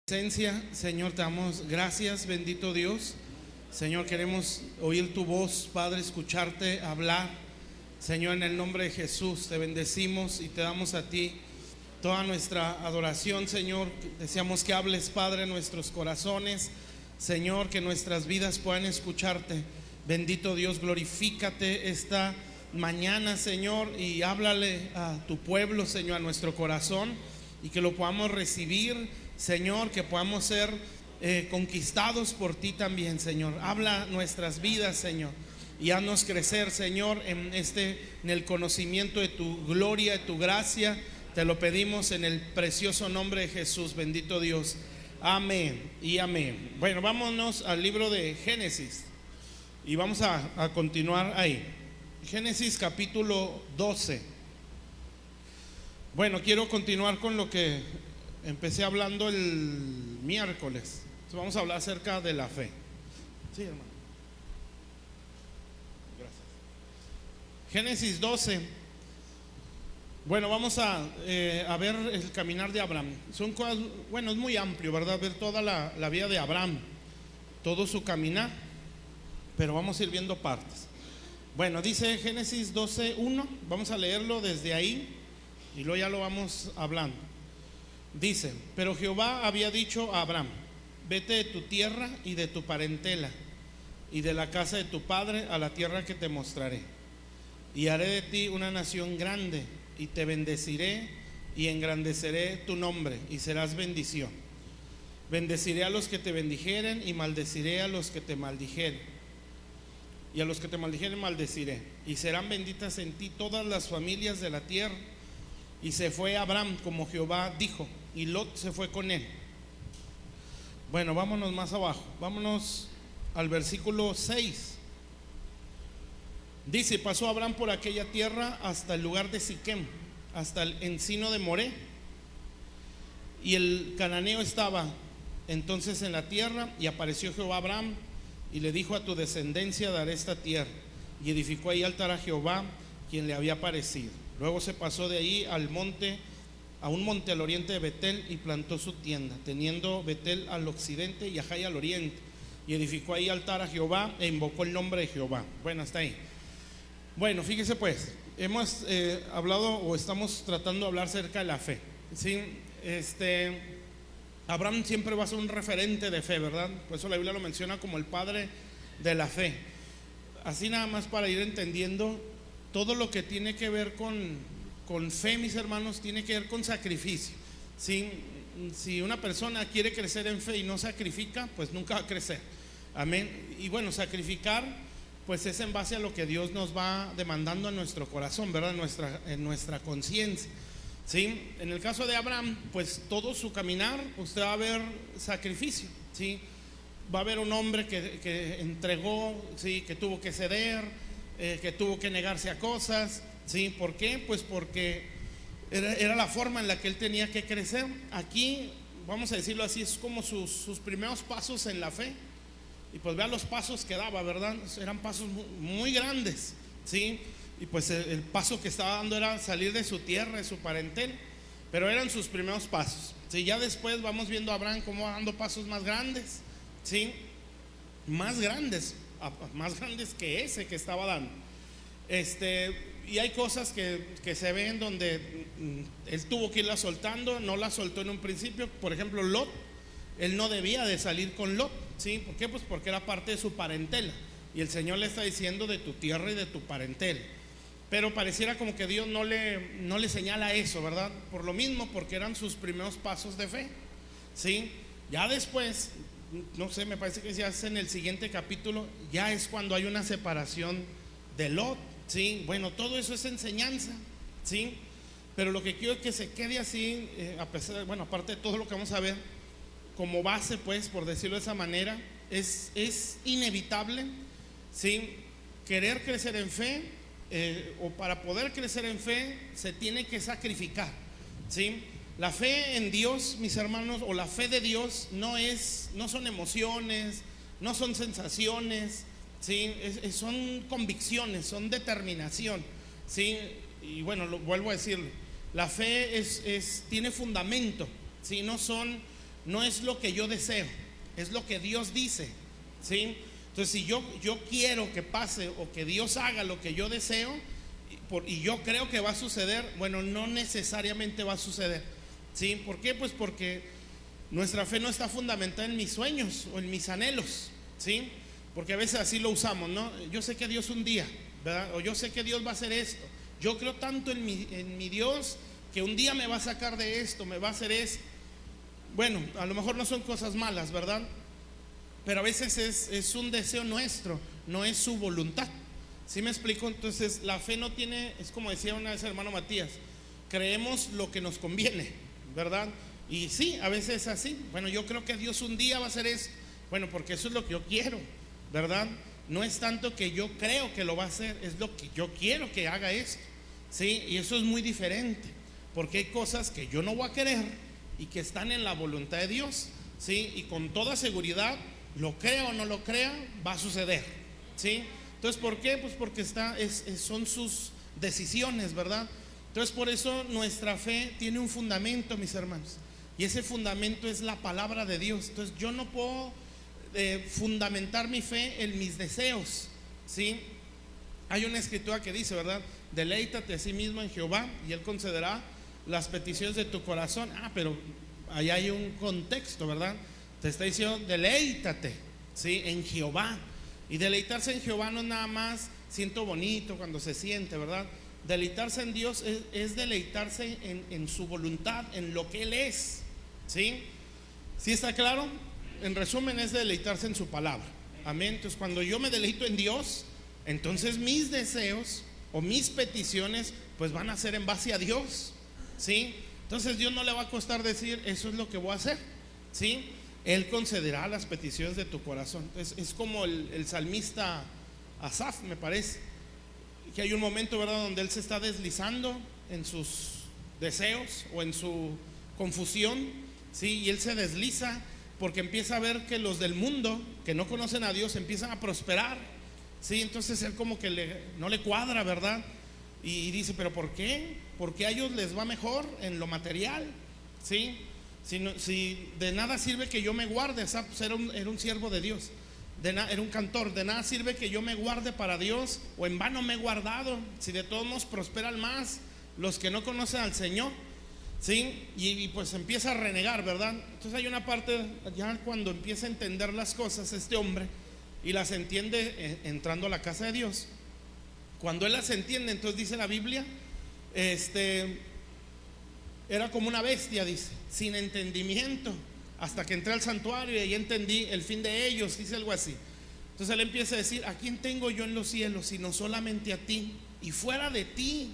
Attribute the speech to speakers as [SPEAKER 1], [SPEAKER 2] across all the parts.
[SPEAKER 1] Presencia, Señor, te damos gracias, bendito Dios. Señor, queremos oír tu voz, Padre, escucharte hablar. Señor, en el nombre de Jesús te bendecimos y te damos a ti toda nuestra adoración, Señor. Deseamos que hables, Padre, en nuestros corazones, Señor, que nuestras vidas puedan escucharte. Bendito Dios, glorifícate esta mañana, Señor, y háblale a tu pueblo, Señor, a nuestro corazón, y que lo podamos recibir, Señor, que podamos ser conquistados por ti también, Señor. Habla nuestras vidas, Señor, y haznos crecer, Señor, en el conocimiento de tu gloria, de tu gracia. Te lo pedimos en el precioso nombre de Jesús, bendito Dios. Amén y amén. Bueno, vámonos al libro de Génesis y vamos a continuar ahí. Génesis capítulo 12. Bueno, quiero continuar con lo que empecé hablando el miércoles. Entonces vamos a hablar acerca de la fe. Sí, hermano. Gracias. Génesis 12. Bueno, vamos a ver el caminar de Abraham. Son cosas, bueno, es muy amplio, ¿verdad? Ver toda la vida de Abraham, todo su caminar, pero vamos a ir viendo partes. Bueno, dice Génesis 12:1. Vamos a leerlo desde ahí y luego ya lo vamos hablando. Dice: pero Jehová había dicho a Abraham: vete de tu tierra y de tu parentela y de la casa de tu padre a la tierra que te mostraré, y haré de ti una nación grande, y te bendeciré y engrandeceré tu nombre, y serás bendición. Bendeciré a los que te bendijeren y maldeciré a los que te maldijeren, y a los que te maldijeren maldeciré, y serán benditas en ti todas las familias de la tierra. Y se fue Abraham como Jehová dijo, y Lot se fue con él. Bueno, vámonos más abajo, vámonos al versículo 6. Dice: pasó Abraham por aquella tierra hasta el lugar de Siquem, hasta el encino de Moré, y el cananeo estaba entonces en la tierra. Y apareció Jehová a Abraham y le dijo: a tu descendencia daré esta tierra. Y edificó ahí altar a Jehová, quien le había aparecido. Luego se pasó de ahí a un monte al oriente de Betel, y plantó su tienda, teniendo Betel al occidente y Jai al oriente. Y edificó ahí altar a Jehová e invocó el nombre de Jehová. Bueno, hasta ahí. Bueno, fíjese pues, hemos hablado, o estamos tratando de hablar acerca de la fe, ¿sí? Abraham siempre va a ser un referente de fe, ¿verdad? Por eso la Biblia lo menciona como el padre de la fe. Así nada más para ir entendiendo. Todo lo que tiene que ver con fe, mis hermanos, tiene que ver con sacrificio, ¿sí? Si una persona quiere crecer en fe y no sacrifica, pues nunca va a crecer. Amén. Y bueno, sacrificar pues es en base a lo que Dios nos va demandando en nuestro corazón, ¿verdad? En nuestra conciencia, ¿sí? En el caso de Abraham, pues todo su caminar, usted va a ver sacrificio, ¿sí? Va a haber un hombre que entregó, ¿sí? Que tuvo que ceder, que tuvo que negarse a cosas, ¿sí? ¿Por qué? Pues porque era la forma en la que él tenía que crecer. Aquí, vamos a decirlo así, es como sus primeros pasos en la fe. Y pues vea los pasos que daba, ¿verdad? Eran pasos muy grandes, ¿sí? Y pues el paso que estaba dando era salir de su tierra, de su parentela, pero eran sus primeros pasos, ¿sí? Ya después vamos viendo a Abraham cómo va dando pasos más grandes, ¿sí? Más grandes que ese que estaba dando. Y hay cosas que se ven donde él tuvo que irla soltando, no la soltó en un principio. Por ejemplo, Lot, él no debía de salir con Lot, ¿sí? ¿Por qué? Pues porque era parte de su parentela, y el Señor le está diciendo de tu tierra y de tu parentela. Pero pareciera como que Dios no le señala eso, ¿verdad? Por lo mismo, porque eran sus primeros pasos de fe, ¿sí? Ya después, no sé, me parece que ya es en el siguiente capítulo, ya es cuando hay una separación de Lot, ¿sí? Bueno, todo eso es enseñanza, ¿sí? Pero lo que quiero es que se quede así, a pesar, bueno, aparte de todo lo que vamos a ver, como base, pues, por decirlo de esa manera, es inevitable, ¿sí? Querer crecer en fe, o para poder crecer en fe, se tiene que sacrificar, ¿sí? La fe en Dios, mis hermanos, o la fe de Dios no son emociones, no son sensaciones, ¿sí? Son convicciones, son determinación, ¿sí? Y bueno, vuelvo a decir, la fe tiene fundamento, ¿sí? No son no es lo que yo deseo, es lo que Dios dice, ¿sí? Entonces, si yo quiero que pase o que Dios haga lo que yo deseo y yo creo que va a suceder, bueno, no necesariamente va a suceder, ¿sí? ¿Por qué? Pues porque nuestra fe no está fundamentada en mis sueños o en mis anhelos, ¿sí? Porque a veces así lo usamos, ¿no? Yo sé que Dios un día, ¿verdad? O yo sé que Dios va a hacer esto. Yo creo tanto en mi Dios que un día me va a sacar de esto, me va a hacer esto. Bueno, a lo mejor no son cosas malas, ¿verdad? Pero a veces es un deseo nuestro, no es su voluntad. ¿Sí me explico? Entonces la fe no tiene, es como decía una vez el hermano Matías, creemos lo que nos conviene, ¿verdad? Y sí, a veces es así. Bueno, yo creo que Dios un día va a hacer esto. Bueno, porque eso es lo que yo quiero, ¿verdad? No es tanto que yo creo que lo va a hacer, es lo que yo quiero que haga esto, ¿sí? Y eso es muy diferente, porque hay cosas que yo no voy a querer y que están en la voluntad de Dios, ¿sí? Y con toda seguridad, lo crea o no lo crea, va a suceder, ¿sí? Entonces, ¿por qué? Pues porque son sus decisiones, ¿verdad? Entonces, por eso nuestra fe tiene un fundamento, mis hermanos, y ese fundamento es la palabra de Dios. Entonces, yo no puedo fundamentar mi fe en mis deseos, ¿sí? Hay una escritura que dice, ¿verdad? Deleítate a sí mismo en Jehová y Él concederá las peticiones de tu corazón. Pero ahí hay un contexto, ¿verdad? Te está diciendo deleítate, ¿sí? En Jehová. Y deleitarse en Jehová no es nada más siento bonito cuando se siente, ¿verdad? Deleitarse en Dios es deleitarse en su voluntad, en lo que Él es, ¿sí? ¿Sí está claro? En resumen, es deleitarse en su palabra. Amén. Entonces, cuando yo me deleito en Dios, entonces mis deseos o mis peticiones pues van a ser en base a Dios, ¿sí? Entonces Dios no le va a costar decir eso es lo que voy a hacer, ¿sí? Él concederá las peticiones de tu corazón. Entonces, es como el salmista Asaf, me parece, que hay un momento, ¿verdad?, donde él se está deslizando en sus deseos o en su confusión, ¿sí? Y él se desliza porque empieza a ver que los del mundo que no conocen a Dios empiezan a prosperar, ¿sí? Entonces él como que no le cuadra, ¿verdad? Y dice, ¿pero por qué? Porque a ellos les va mejor en lo material, ¿sí? Si de nada sirve que yo me guarde, pues era un siervo de Dios, era un cantor, de nada sirve que yo me guarde para Dios, o en vano me he guardado, si de todos modos prosperan más los que no conocen al Señor, ¿sí? Y pues empieza a renegar, ¿verdad? Entonces hay una parte ya cuando empieza a entender las cosas este hombre y las entiende entrando a la casa de Dios. Cuando él las entiende, entonces dice la Biblia, era como una bestia, dice, sin entendimiento, hasta que entré al santuario y ahí entendí el fin de ellos, dice algo así. Entonces él empieza a decir, ¿a quién tengo yo en los cielos sino solamente a ti? Y fuera de ti,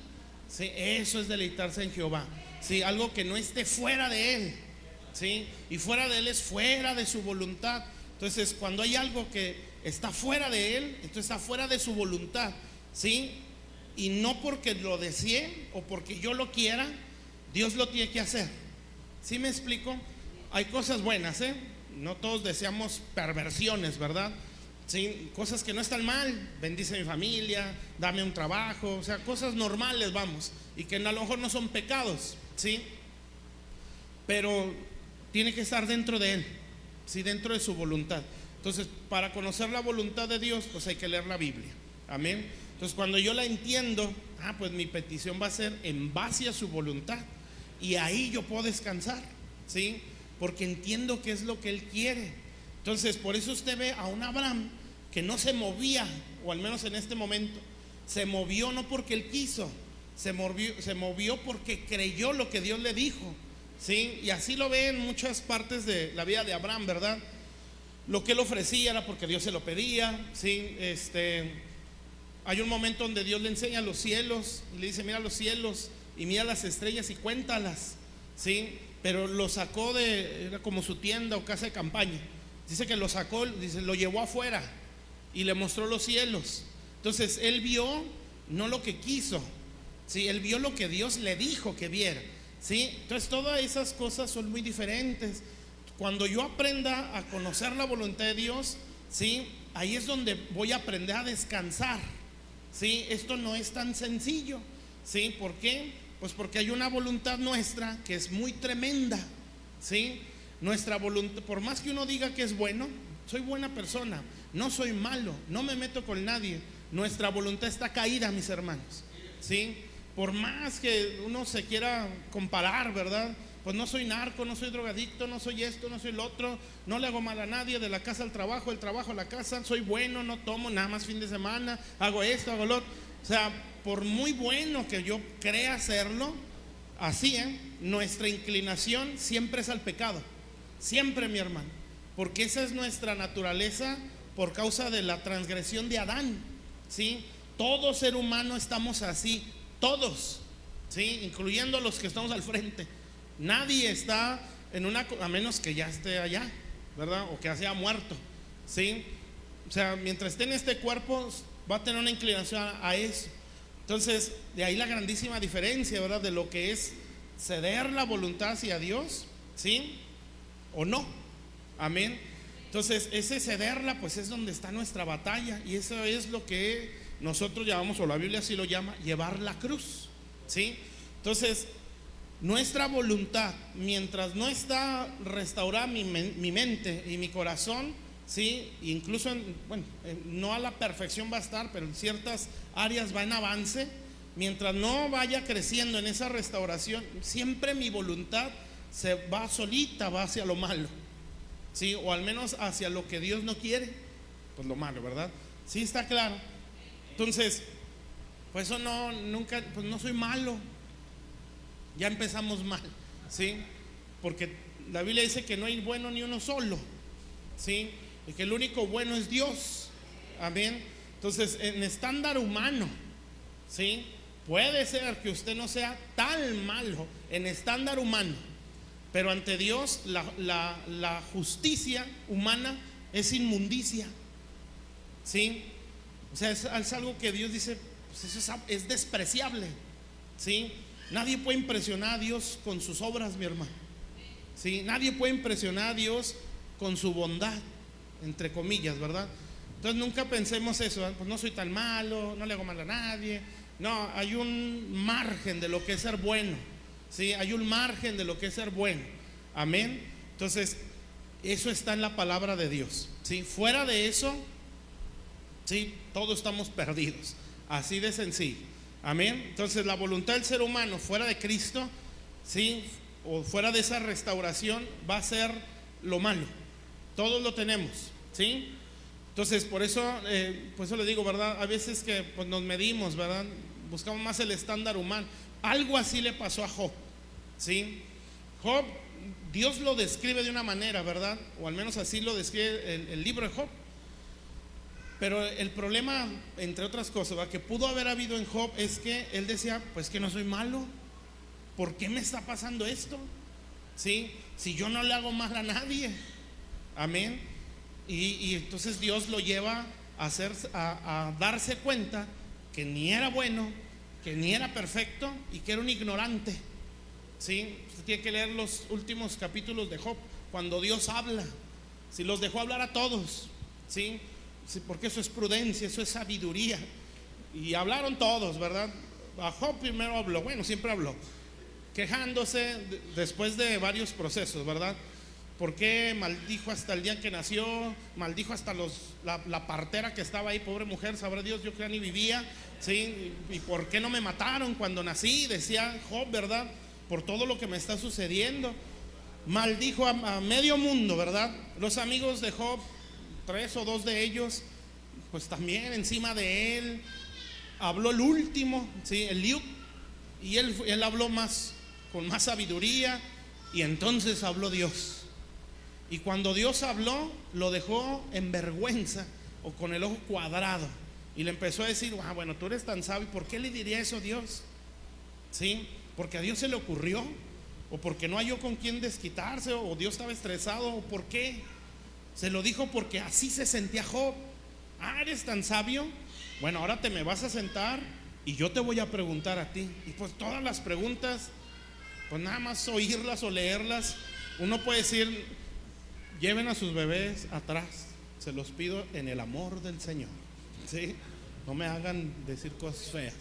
[SPEAKER 1] ¿sí? Eso es deleitarse en Jehová, ¿sí? Algo que no esté fuera de él, ¿sí? Y fuera de él es fuera de su voluntad. Entonces cuando hay algo que está fuera de él, entonces está fuera de su voluntad, ¿sí? Y no porque lo desee o porque yo lo quiera, Dios lo tiene que hacer. ¿Sí me explico? Hay cosas buenas, no todos deseamos perversiones, ¿verdad? ¿Sí? Cosas que no están mal, bendice a mi familia, dame un trabajo, o sea, cosas normales, vamos, y que a lo mejor no son pecados, ¿sí? Pero tiene que estar dentro de él, ¿sí? Dentro de su voluntad. Entonces, para conocer la voluntad de Dios, pues hay que leer la Biblia, amén. Entonces, cuando yo la entiendo, pues mi petición va a ser en base a su voluntad, y ahí yo puedo descansar, ¿sí? Porque entiendo qué es lo que él quiere. Entonces, por eso usted ve a un Abraham que no se movía, o al menos en este momento, se movió no porque él quiso, se movió porque creyó lo que Dios le dijo, ¿sí? Y así lo ve en muchas partes de la vida de Abraham, ¿verdad? Lo que él ofrecía era porque Dios se lo pedía, ¿sí? Hay un momento donde Dios le enseña los cielos y le dice, mira los cielos y mira las estrellas y cuéntalas, ¿sí? Pero lo sacó era como su tienda o casa de campaña. Dice que lo sacó, dice, lo llevó afuera y le mostró los cielos. Entonces él vio no lo que quiso, ¿sí? Él vio lo que Dios le dijo que viera, ¿sí? Entonces todas esas cosas son muy diferentes. Cuando yo aprenda a conocer la voluntad de Dios, ¿sí? Ahí es donde voy a aprender a descansar, ¿sí? Esto no es tan sencillo, ¿sí? ¿Por qué? Pues porque hay una voluntad nuestra que es muy tremenda, ¿sí? nuestra voluntad, por más que uno diga que es bueno, soy buena persona, no soy malo, no me meto con nadie, nuestra voluntad está caída, mis hermanos, ¿sí? Por más que uno se quiera comparar, ¿verdad? Pues no soy narco, no soy drogadicto, no soy esto, no soy lo otro, no le hago mal a nadie, de la casa al trabajo, del trabajo a la casa, soy bueno, no tomo nada más fin de semana, hago esto, hago lo otro. O sea, por muy bueno que yo crea hacerlo, así, nuestra inclinación siempre es al pecado, siempre, mi hermano, porque esa es nuestra naturaleza por causa de la transgresión de Adán, ¿sí? Todo ser humano estamos así, todos, ¿sí? Incluyendo los que estamos al frente. Nadie está en una, a menos que ya esté allá, ¿verdad? O que ya sea muerto, ¿sí? O sea, mientras esté en este cuerpo va a tener una inclinación a eso. Entonces, de ahí la grandísima diferencia, ¿verdad? De lo que es ceder la voluntad hacia Dios, ¿sí? O no, amén. Entonces, ese cederla, pues es donde está nuestra batalla. Y eso es lo que nosotros llamamos, o la Biblia así lo llama, llevar la cruz, ¿sí? Entonces, nuestra voluntad, mientras no está restaurada mi mente y mi corazón, ¿sí? Incluso, no a la perfección va a estar, pero en ciertas áreas va en avance. Mientras no vaya creciendo en esa restauración, siempre mi voluntad se va solita, va hacia lo malo, ¿sí? O al menos hacia lo que Dios no quiere, pues lo malo, ¿verdad? Sí, está claro. Entonces, pues eso nunca, pues no soy malo. Ya empezamos mal, ¿sí? Porque la Biblia dice que no hay bueno ni uno solo, ¿sí? Y que el único bueno es Dios, amén. Entonces, en estándar humano, ¿sí? Puede ser que usted no sea tan malo en estándar humano, pero ante Dios la justicia humana es inmundicia, ¿sí? O sea, es algo que Dios dice, pues eso es despreciable, ¿sí? Nadie puede impresionar a Dios con sus obras, mi hermano, ¿sí? Nadie puede impresionar a Dios con su bondad, entre comillas, ¿verdad? Entonces nunca pensemos eso, ¿verdad? Pues no soy tan malo, no le hago mal a nadie. No, hay un margen de lo que es ser bueno, ¿sí? Hay un margen de lo que es ser bueno, amén. Entonces eso está en la palabra de Dios, ¿sí? Fuera de eso, ¿sí? Todos estamos perdidos, así de sencillo. Amén. Entonces la voluntad del ser humano fuera de Cristo, ¿sí? O fuera de esa restauración va a ser lo malo. Todos lo tenemos, ¿sí? Entonces por eso le digo, ¿verdad? A veces que pues, nos medimos, ¿verdad? Buscamos más el estándar humano. Algo así le pasó a Job, ¿sí? Job, Dios lo describe de una manera, ¿verdad? O al menos así lo describe el libro de Job. Pero el problema, entre otras cosas, ¿verdad?, que pudo haber habido en Job es que él decía, pues que no soy malo, ¿por qué me está pasando esto? ¿Sí? Si yo no le hago mal a nadie, amén. Y entonces Dios lo lleva a darse cuenta que ni era bueno, que ni era perfecto y que era un ignorante, ¿sí? Usted tiene que leer los últimos capítulos de Job, cuando Dios habla, si los dejó hablar a todos, ¿sí? Sí, porque eso es prudencia, eso es sabiduría. Y hablaron todos, ¿verdad? A Job primero habló, bueno, siempre habló, quejándose después de varios procesos, ¿verdad? ¿Por qué maldijo hasta el día que nació? Maldijo hasta la partera que estaba ahí, pobre mujer, sabrá Dios, yo creo ni vivía, ¿sí? ¿Y por qué no me mataron cuando nací? Decía Job, ¿verdad? Por todo lo que me está sucediendo. Maldijo a medio mundo, ¿verdad? Los amigos de Job, 3 o 2 de ellos, pues también encima de él. Habló el último, ¿sí? Eliú, y él habló con más sabiduría, y entonces habló Dios. Y cuando Dios habló, lo dejó en vergüenza o con el ojo cuadrado, y le empezó a decir, bueno, tú eres tan sabio, ¿por qué le diría eso a Dios? ¿Sí? Porque a Dios se le ocurrió, o porque no halló con quién desquitarse, o Dios estaba estresado, o por qué. Se lo dijo porque así se sentía Job. ¿Eres tan sabio? Bueno, ahora te me vas a sentar y yo te voy a preguntar a ti. Y pues todas las preguntas, pues nada más oírlas o leerlas, uno puede decir, lleven a sus bebés atrás, se los pido en el amor del Señor, ¿sí? No me hagan decir cosas feas.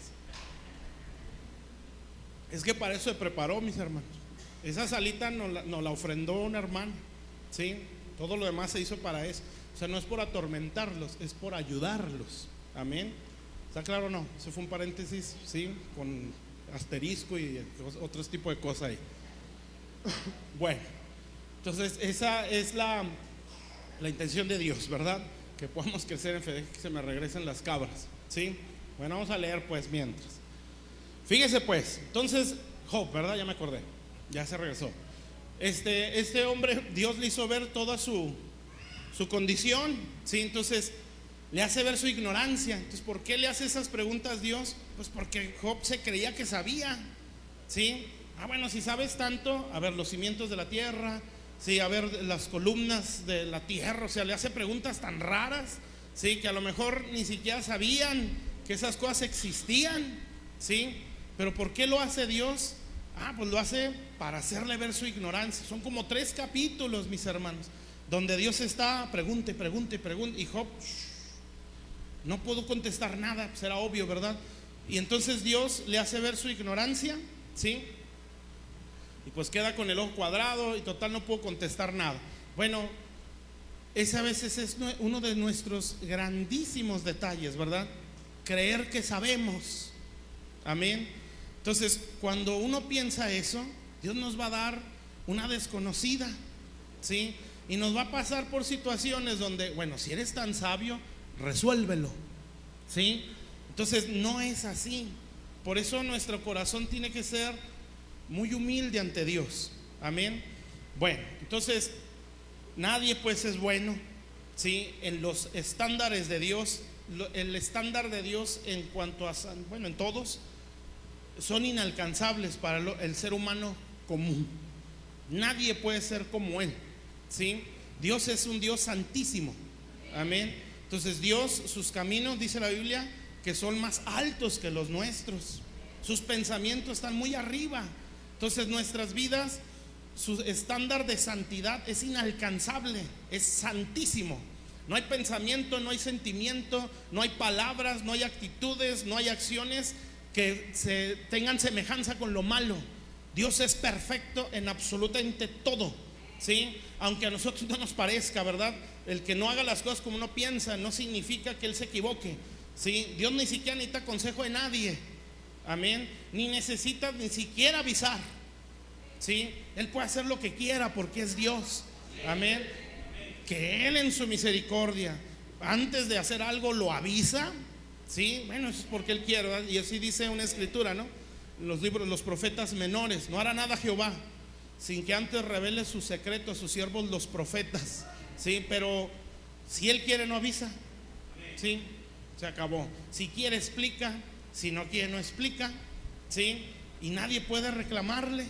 [SPEAKER 1] Es que para eso se preparó, mis hermanos. Esa salita nos la ofrendó una hermana, ¿sí? Todo lo demás se hizo para eso. O sea, no es por atormentarlos, es por ayudarlos. Amén. ¿Está claro o no? Eso fue un paréntesis, ¿sí? Con asterisco y otro tipo de cosas ahí. Bueno, entonces esa es la intención de Dios, ¿verdad? Que podamos crecer en fe, que se me regresen las cabras, ¿sí? Bueno, vamos a leer pues mientras. Fíjese pues, entonces Job, ¿verdad? Ya me acordé, ya se regresó. Este hombre, Dios le hizo ver toda su condición, ¿sí? Entonces le hace ver su ignorancia. Entonces, ¿por qué le hace esas preguntas Dios? Pues porque Job se creía que sabía, ¿sí? Bueno, si sabes tanto, a ver, los cimientos de la tierra, sí, a ver, las columnas de la tierra, o sea, le hace preguntas tan raras, sí, que a lo mejor ni siquiera sabían que esas cosas existían, sí. Pero ¿por qué lo hace Dios? Pues lo hace para hacerle ver su ignorancia. Son como 3 capítulos, mis hermanos, donde Dios está pregunte, y Job, no puedo contestar nada, pues era obvio, ¿verdad? Y entonces Dios le hace ver su ignorancia, ¿sí? Y pues queda con el ojo cuadrado y total no puedo contestar nada. Bueno, ese a veces es uno de nuestros grandísimos detalles, ¿verdad? Creer que sabemos. Amén. Entonces, cuando uno piensa eso, Dios nos va a dar una desconocida, ¿sí? Y nos va a pasar por situaciones donde, bueno, si eres tan sabio, resuélvelo, ¿sí? Entonces, no es así. Por eso nuestro corazón tiene que ser muy humilde ante Dios. Amén. Bueno, entonces nadie pues es bueno, ¿sí? En los estándares de Dios, el estándar de Dios en cuanto a, bueno, en todos son inalcanzables para el ser humano común. Nadie puede ser como Él, ¿sí? Dios es un Dios santísimo. Amén. Entonces Dios, sus caminos, dice la Biblia, que son más altos que los nuestros. Sus pensamientos están muy arriba. Entonces nuestras vidas, su estándar de santidad es inalcanzable, es santísimo. No hay pensamiento, no hay sentimiento, no hay palabras, no hay actitudes, no hay acciones que se tengan semejanza con lo malo. Dios es perfecto en absolutamente todo, ¿sí? Aunque a nosotros no nos parezca, ¿verdad? El que no haga las cosas como uno piensa no significa que Él se equivoque, ¿sí? Dios ni siquiera necesita consejo de nadie. Amén. Ni necesita ni siquiera avisar, ¿sí? Él puede hacer lo que quiera porque es Dios. Amén. Que Él en su misericordia, antes de hacer algo, lo avisa, ¿sí? Bueno, eso es porque Él quiere, ¿verdad? Y así dice una escritura, ¿no? Los libros, los profetas menores: no hará nada Jehová sin que antes revele su secreto a sus siervos los profetas, ¿sí? Pero si Él quiere, no avisa, ¿sí? Se acabó. Si quiere, explica. Si no quiere, no explica, ¿sí? Y nadie puede reclamarle.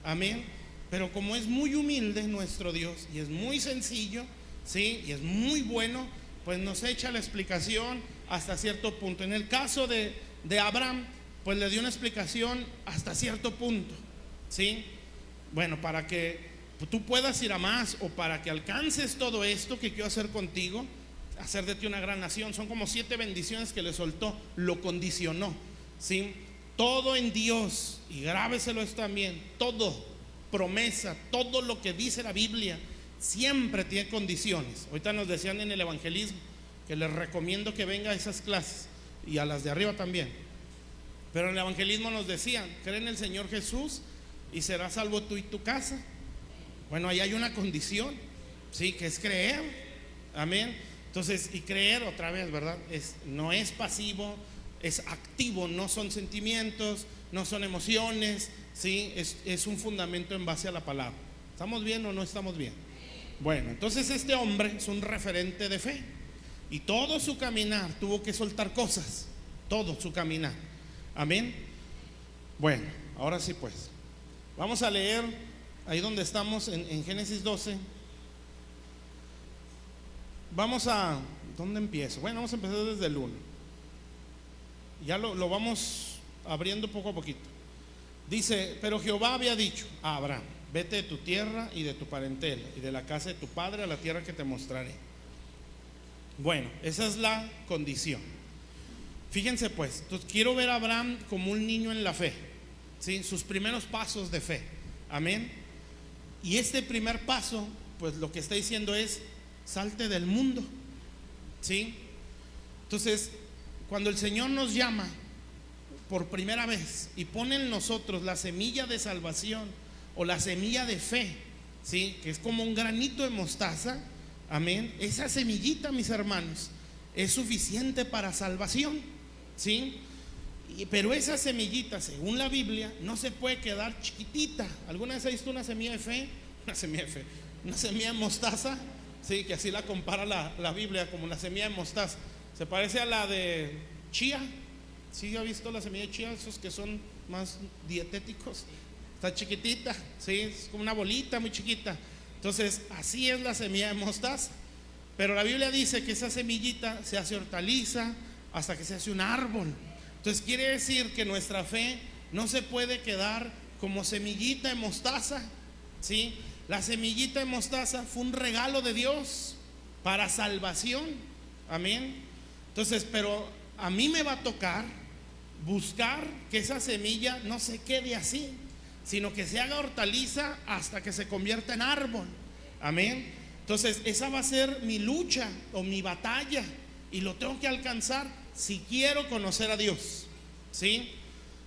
[SPEAKER 1] Amén. Pero como es muy humilde nuestro Dios y es muy sencillo, ¿sí? Y es muy bueno, pues nos echa la explicación hasta cierto punto. En el caso de Abraham, pues le dio una explicación hasta cierto punto, ¿sí? Bueno, para que tú puedas ir a más, o para que alcances todo esto que quiero hacer contigo, hacer de ti una gran nación. Son como 7 bendiciones que le soltó, lo condicionó, ¿sí? Todo en Dios, y grábeselo esto también, todo, promesa, todo lo que dice la Biblia siempre tiene condiciones. Ahorita nos decían en el evangelismo que les recomiendo que venga a esas clases, y a las de arriba también. Pero en el evangelismo nos decían: cree en el Señor Jesús y serás salvo tú y tu casa. Bueno, ahí hay una condición, ¿sí? Que es creer. Amén. Entonces, y creer otra vez, ¿verdad? No es pasivo, es activo, no son sentimientos, no son emociones, ¿sí? Es un fundamento en base a la palabra. ¿Estamos bien o no estamos bien? Bueno, entonces este hombre es un referente de fe, y todo su caminar tuvo que soltar cosas, todo su caminar. Amén. Bueno, ahora sí pues, vamos a leer ahí donde estamos en Génesis 12. ¿Dónde empiezo? Bueno, vamos a empezar desde el 1. Ya lo vamos abriendo poco a poquito. Dice: pero Jehová había dicho a Abraham: vete de tu tierra y de tu parentela y de la casa de tu padre a la tierra que te mostraré. Bueno, esa es la condición. Fíjense pues, entonces quiero ver a Abraham como un niño en la fe, ¿sí? Sus primeros pasos de fe. Amén. Y este primer paso pues lo que está diciendo es: salte del mundo, ¿sí? Entonces, cuando el Señor nos llama por primera vez y pone en nosotros la semilla de salvación o la semilla de fe, ¿sí? Que es como un granito de mostaza, amén. Esa semillita, mis hermanos, es suficiente para salvación, ¿sí? Pero esa semillita, según la Biblia, no se puede quedar chiquitita. ¿Alguna vez has visto una semilla de fe? Una semilla de mostaza, sí, que así la compara la Biblia, como la semilla de mostaza. Se parece a la de chía. ¿Sí ha visto la semilla de chía? Esos que son más dietéticos. Está chiquitita, sí, es como una bolita muy chiquita. Entonces, así es la semilla de mostaza. Pero la Biblia dice que esa semillita se hace hortaliza hasta que se hace un árbol. Entonces quiere decir que nuestra fe no se puede quedar como semillita de mostaza, ¿sí? La semillita de mostaza fue un regalo de Dios para salvación, amén. Entonces, pero a mí me va a tocar buscar que esa semilla no se quede así, sino que se haga hortaliza hasta que se convierta en árbol, amén. Entonces esa va a ser mi lucha o mi batalla, y lo tengo que alcanzar si quiero conocer a Dios, ¿sí?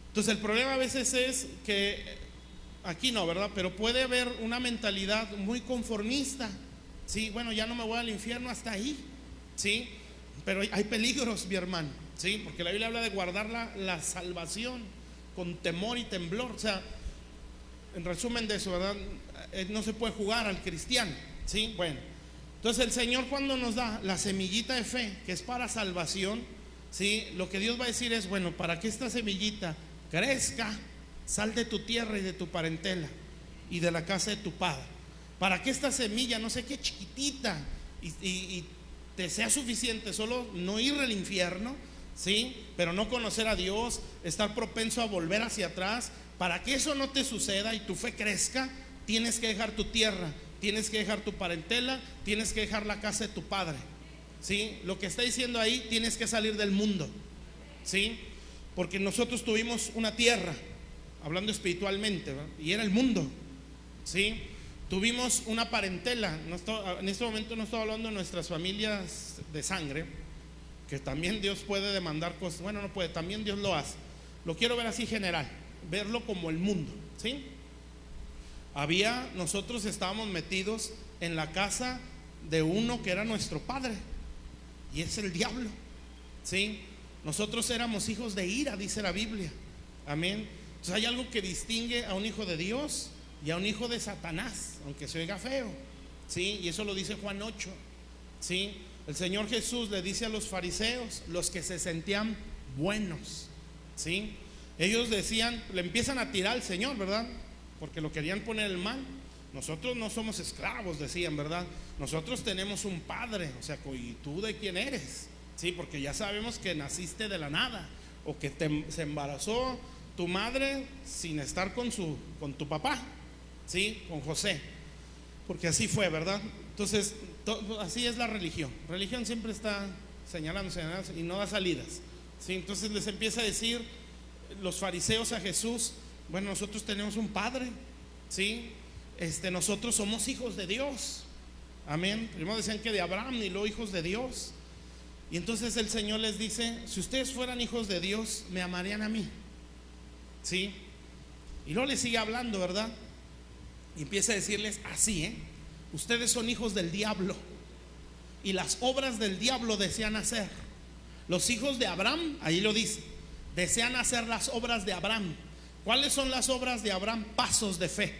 [SPEAKER 1] Entonces el problema a veces es que aquí no, ¿verdad? Pero puede haber una mentalidad muy conformista, ¿sí? Bueno, ya no me voy al infierno, hasta ahí, ¿sí? Pero hay peligros, mi hermano, ¿sí? Porque la Biblia habla de guardar la salvación con temor y temblor. O sea, en resumen de eso, ¿verdad? No se puede jugar al cristiano, ¿sí? Bueno, entonces el Señor, cuando nos da la semillita de fe, que es para salvación, ¿sí? Lo que Dios va a decir es: bueno, para que esta semillita crezca, sal de tu tierra y de tu parentela y de la casa de tu padre, para que esta semilla no se quede chiquitita y te sea suficiente solo no ir al infierno, ¿sí? Pero no conocer a Dios, estar propenso a volver hacia atrás. Para que eso no te suceda y tu fe crezca, tienes que dejar tu tierra, tienes que dejar tu parentela, tienes que dejar la casa de tu padre, ¿sí? Lo que está diciendo ahí: tienes que salir del mundo, ¿sí? Porque nosotros tuvimos una tierra, hablando espiritualmente, ¿verdad? Y era el mundo, ¿sí? Tuvimos una parentela. En este momento no estoy hablando de nuestras familias de sangre, que también Dios puede demandar cosas. Bueno, no puede, también Dios lo hace. Lo quiero ver así general, verlo como el mundo, ¿sí? Nosotros estábamos metidos en la casa de uno que era nuestro padre, y es el diablo, ¿sí? Nosotros éramos hijos de ira, dice la Biblia, amén. Entonces hay algo que distingue a un hijo de Dios y a un hijo de Satanás, aunque se oiga feo, ¿sí? Y eso lo dice Juan 8, ¿sí? El Señor Jesús le dice a los fariseos, los que se sentían buenos, ¿sí? Ellos decían, le empiezan a tirar al Señor, ¿verdad? Porque lo querían poner el mal. Nosotros no somos esclavos, decían, ¿verdad? Nosotros tenemos un padre. O sea, ¿y tú de quién eres? Sí, porque ya sabemos que naciste de la nada, o que se embarazó tu madre sin estar con tu papá, ¿sí? Con José, porque así fue, ¿verdad? Entonces, así es la religión. Religión siempre está señalando y no da salidas, ¿sí? Entonces les empieza a decir los fariseos a Jesús: bueno, nosotros tenemos un padre, ¿sí? Nosotros somos hijos de Dios, amén. Primero decían que de Abraham y luego hijos de Dios. Y entonces el Señor les dice: si ustedes fueran hijos de Dios, me amarían a mí, ¿sí? Y luego les sigue hablando, ¿verdad? Y empieza a decirles así, ustedes son hijos del diablo, y las obras del diablo desean hacer. Los hijos de Abraham, ahí lo dice, desean hacer las obras de Abraham. ¿Cuáles son las obras de Abraham? Pasos de fe,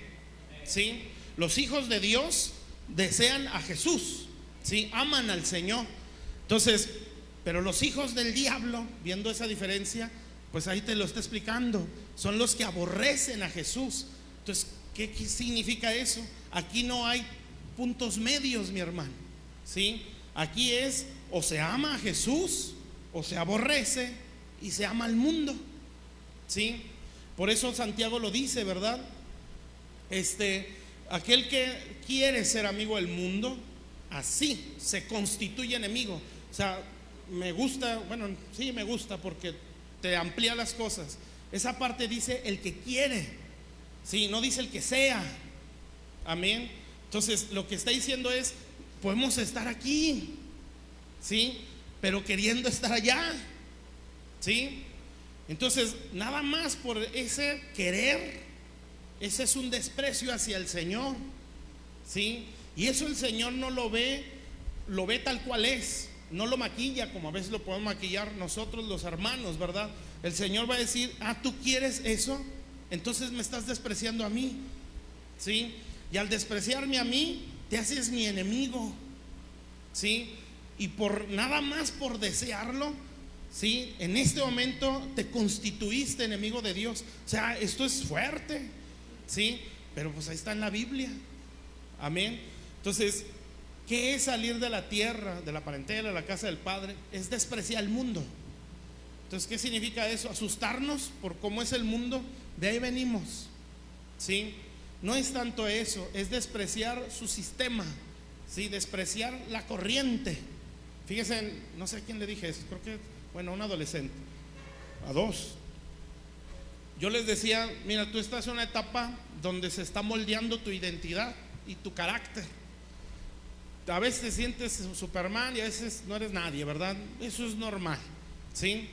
[SPEAKER 1] ¿sí? Los hijos de Dios desean a Jesús, ¿sí? Aman al Señor. Entonces, pero los hijos del diablo, viendo esa diferencia, pues ahí te lo está explicando, son los que aborrecen a Jesús. Entonces, ¿qué significa eso? Aquí no hay puntos medios, mi hermano, ¿sí? Aquí es: o se ama a Jesús o se aborrece y se ama al mundo, ¿sí? Por eso Santiago lo dice, ¿verdad? Aquel que quiere ser amigo del mundo, así se constituye enemigo. O sea, me gusta, bueno, sí me gusta porque te amplía las cosas. Esa parte dice el que quiere, sí, no dice el que sea, amén. Entonces, lo que está diciendo es, podemos estar aquí, ¿sí? Pero queriendo estar allá, ¿sí? Entonces, nada más por ese querer, ese es un desprecio hacia el Señor, ¿sí? Y eso el Señor no lo ve tal cual es, no lo maquilla como a veces lo podemos maquillar nosotros los hermanos, ¿verdad? El Señor va a decir, ¿tú quieres eso? Entonces me estás despreciando a mí, ¿sí? Y al despreciarme a mí, te haces mi enemigo, ¿sí? Y por nada más por desearlo, ¿sí? En este momento te constituiste enemigo de Dios. O sea, esto es fuerte, ¿sí? Pero pues ahí está en la Biblia. Amén. Entonces, ¿qué es salir de la tierra, de la parentela, de la casa del Padre? Es despreciar al mundo. Entonces, ¿qué significa eso? Asustarnos por cómo es el mundo. De ahí venimos, ¿sí? No es tanto eso, es despreciar su sistema, ¿sí? Despreciar la corriente. Fíjense, no sé a quién le dije eso, creo que, bueno, a un adolescente, a dos. Yo les decía, mira, tú estás en una etapa donde se está moldeando tu identidad y tu carácter. A veces te sientes Superman y a veces no eres nadie, ¿verdad? Eso es normal, ¿sí?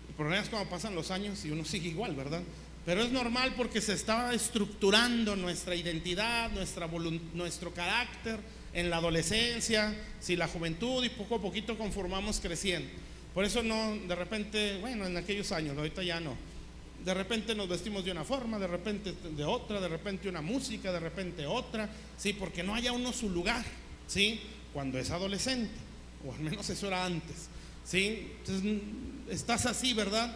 [SPEAKER 1] El problema es cuando pasan los años y uno sigue igual, ¿verdad? Pero es normal porque se está estructurando nuestra identidad, nuestro carácter en la adolescencia, sí, la juventud, y poco a poquito conformamos creciendo. Por eso no, de repente, bueno, en aquellos años, ahorita ya no. De repente nos vestimos de una forma, de repente de otra, de repente una música, de repente otra, sí, porque no haya uno su lugar, sí, cuando es adolescente, o al menos eso era antes, sí. Entonces estás así, ¿verdad?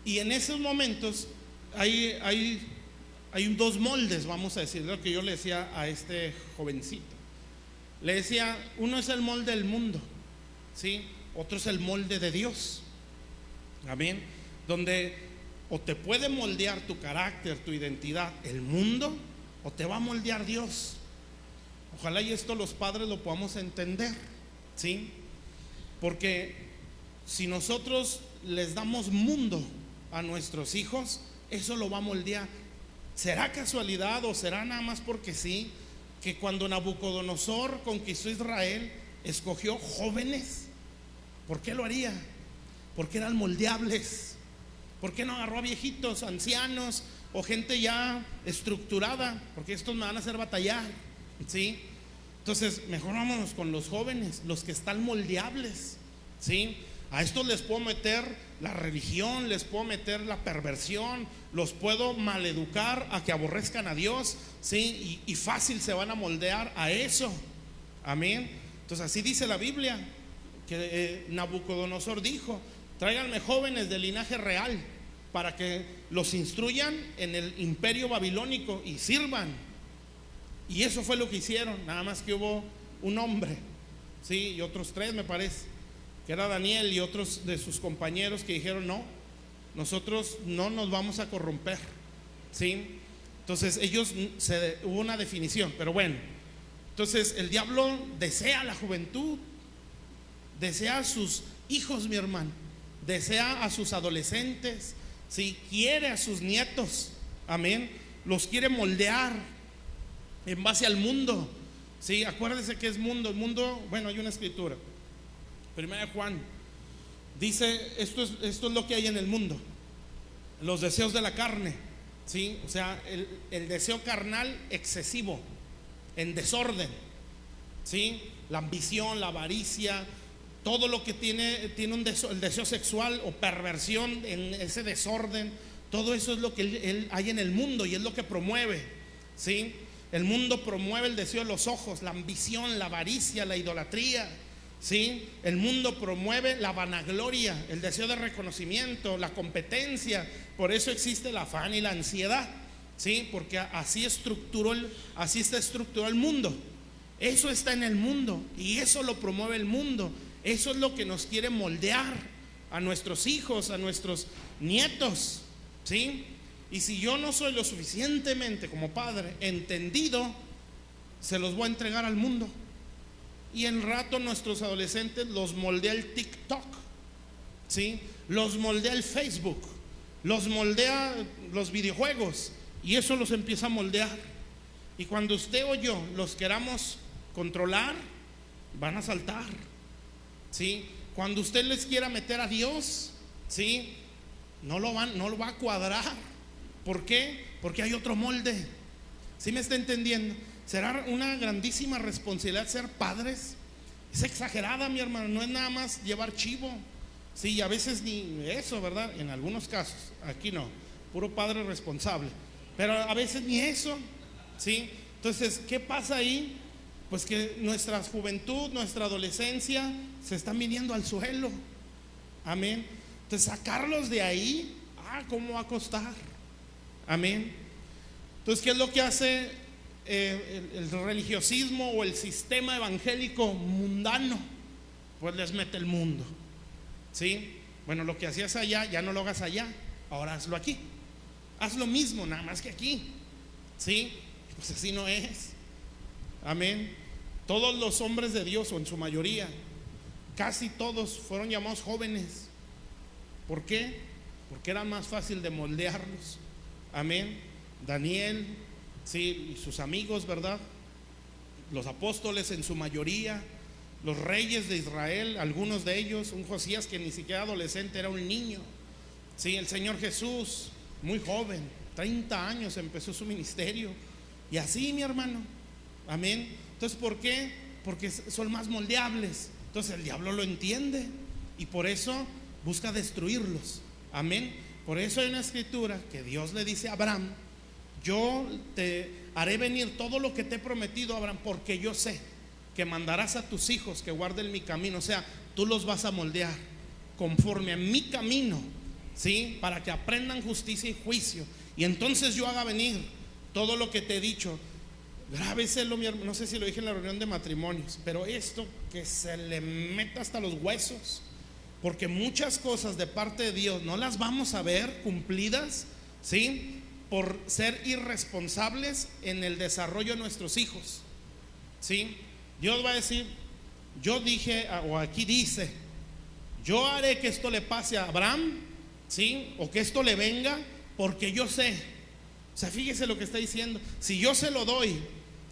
[SPEAKER 1] Y en esos momentos hay dos moldes, vamos a decir, lo que yo le decía a este jovencito. Le decía, uno es el molde del mundo, ¿sí? Otro es el molde de Dios. Amén. Donde o te puede moldear tu carácter, tu identidad, el mundo, o te va a moldear Dios. Ojalá y esto los padres lo podamos entender, ¿sí? Porque si nosotros les damos mundo a nuestros hijos, eso lo va a moldear. ¿Será casualidad o será nada más porque sí, que cuando Nabucodonosor conquistó Israel, escogió jóvenes? ¿Por qué lo haría? Porque eran moldeables. ¿Por qué no agarró a viejitos, ancianos o gente ya estructurada? Porque estos me van a hacer batallar, ¿sí? Entonces, mejor vámonos con los jóvenes, los que están moldeables, ¿sí? A estos les puedo meter la religión, les puedo meter la perversión, los puedo maleducar a que aborrezcan a Dios, ¿sí? Y fácil se van a moldear a eso. Amén. Entonces así dice la Biblia, que Nabucodonosor dijo, tráiganme jóvenes de linaje real para que los instruyan en el imperio babilónico y sirvan. Y eso fue lo que hicieron, nada más que hubo un hombre, ¿sí? Y otros tres me parece, que era Daniel y otros de sus compañeros, que dijeron, no, nosotros no nos vamos a corromper, ¿sí? Entonces hubo una definición, pero bueno. Entonces el diablo desea la juventud, desea a sus hijos, mi hermano, desea a sus adolescentes, ¿sí? Quiere a sus nietos, amén, los quiere moldear en base al mundo, ¿sí? Acuérdese que es mundo, el mundo, bueno, hay una escritura, Primera de Juan, dice, esto es lo que hay en el mundo, los deseos de la carne, ¿sí? O sea, el deseo carnal excesivo, en desorden, ¿sí? La ambición, la avaricia, todo lo que tiene el deseo sexual o perversión en ese desorden, todo eso es lo que él hay en el mundo y es lo que promueve, ¿sí? El mundo promueve el deseo de los ojos, la ambición, la avaricia, la idolatría, ¿sí? El mundo promueve la vanagloria, el deseo de reconocimiento, la competencia. Por eso existe el afán y la ansiedad, ¿sí? Porque así está estructurado el mundo. Eso está en el mundo y eso lo promueve el mundo. Eso es lo que nos quiere moldear a nuestros hijos, a nuestros nietos, ¿sí? Y si yo no soy lo suficientemente como padre entendido, se los voy a entregar al mundo. Y en rato nuestros adolescentes los moldea el TikTok, ¿sí? Los moldea el Facebook, los moldea los videojuegos, y eso los empieza a moldear. Y cuando usted o yo los queramos controlar, van a saltar, ¿sí? Cuando usted les quiera meter a Dios, ¿sí? No lo va a cuadrar. ¿Por qué? Porque hay otro molde. ¿Sí me está entendiendo? Será una grandísima responsabilidad ser padres. Es exagerada, mi hermano. No es nada más llevar chivo. Sí, y a veces ni eso, ¿verdad? En algunos casos. Aquí no, puro padre responsable. Pero a veces ni eso, ¿sí? Entonces, ¿qué pasa ahí? Pues que nuestra juventud, nuestra adolescencia se están viniendo al suelo. Amén. Entonces, sacarlos de ahí, ¿cómo va a costar? Amén. Entonces, ¿qué es lo que hace el religiosismo o el sistema evangélico mundano? Pues les mete el mundo, ¿sí? Bueno, lo que hacías allá, ya no lo hagas allá, ahora hazlo aquí. Haz lo mismo, nada más que aquí, ¿sí? Pues así no es. Amén. Todos los hombres de Dios, o en su mayoría, casi todos fueron llamados jóvenes. ¿Por qué? Porque era más fácil de moldearlos. Amén. Daniel, sí, y sus amigos, ¿verdad? Los apóstoles en su mayoría, los reyes de Israel, algunos de ellos, un Josías que ni siquiera adolescente, era un niño. Sí, el Señor Jesús, muy joven, 30 años empezó su ministerio. Y así, mi hermano. Amén. Entonces, ¿por qué? Porque son más moldeables. Entonces el diablo lo entiende y por eso busca destruirlos. Amén. Por eso hay una escritura que Dios le dice a Abraham: yo te haré venir todo lo que te he prometido, Abraham, porque yo sé que mandarás a tus hijos que guarden mi camino. O sea, tú los vas a moldear conforme a mi camino, ¿sí? Para que aprendan justicia y juicio. Y entonces yo haga venir todo lo que te he dicho. Grábeselo, mi hermano. No sé si lo dije en la reunión de matrimonios, pero esto que se le meta hasta los huesos, porque muchas cosas de parte de Dios no las vamos a ver cumplidas, ¿sí? Por ser irresponsables en el desarrollo de nuestros hijos, ¿sí? Dios va a decir: yo dije, o aquí dice, yo haré que esto le pase a Abraham, ¿sí? O que esto le venga, porque yo sé. O sea, fíjese lo que está diciendo. Si yo se lo doy,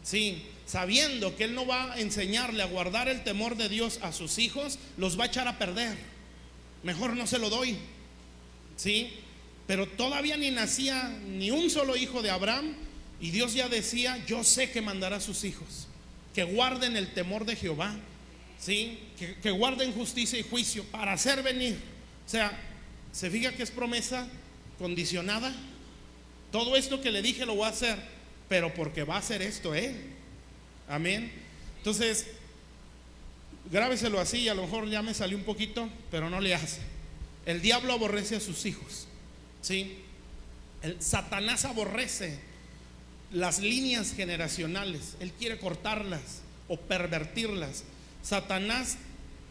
[SPEAKER 1] ¿sí? Sabiendo que él no va a enseñarle a guardar el temor de Dios a sus hijos, los va a echar a perder. Mejor no se lo doy, ¿sí? Pero todavía ni nacía ni un solo hijo de Abraham, y Dios ya decía: yo sé que mandará a sus hijos que guarden el temor de Jehová, ¿sí? Que guarden justicia y juicio para hacer venir. O sea, ¿se fija que es promesa condicionada? Todo esto que le dije lo voy a hacer, pero porque va a hacer esto él. Amén. Entonces, grábeselo así. A lo mejor ya me salió un poquito, pero no le hace. El diablo aborrece a sus hijos, ¿sí? Satanás aborrece las líneas generacionales. Él quiere cortarlas o pervertirlas. Satanás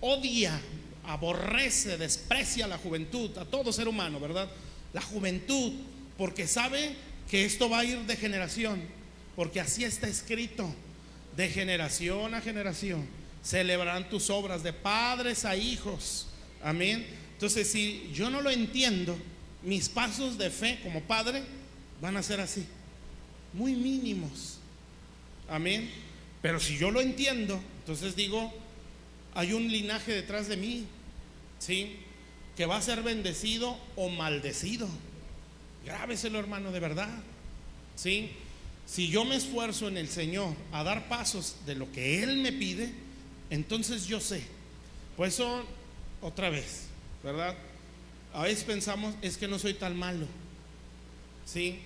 [SPEAKER 1] odia, aborrece, desprecia a la juventud, a todo ser humano, ¿verdad? La juventud, porque sabe que esto va a ir de generación, porque así está escrito: de generación a generación celebrarán tus obras, de padres a hijos. Amén. Entonces, si yo no lo entiendo, mis pasos de fe como padre van a ser así, muy mínimos. Amén. Pero si yo lo entiendo, entonces digo: hay un linaje detrás de mí, ¿sí? Que va a ser bendecido o maldecido. Grábeselo, hermano, de verdad, ¿sí? Si yo me esfuerzo en el Señor a dar pasos de lo que Él me pide, entonces yo sé. Por eso, otra vez, ¿verdad? A veces pensamos: es que no soy tan malo, ¿sí?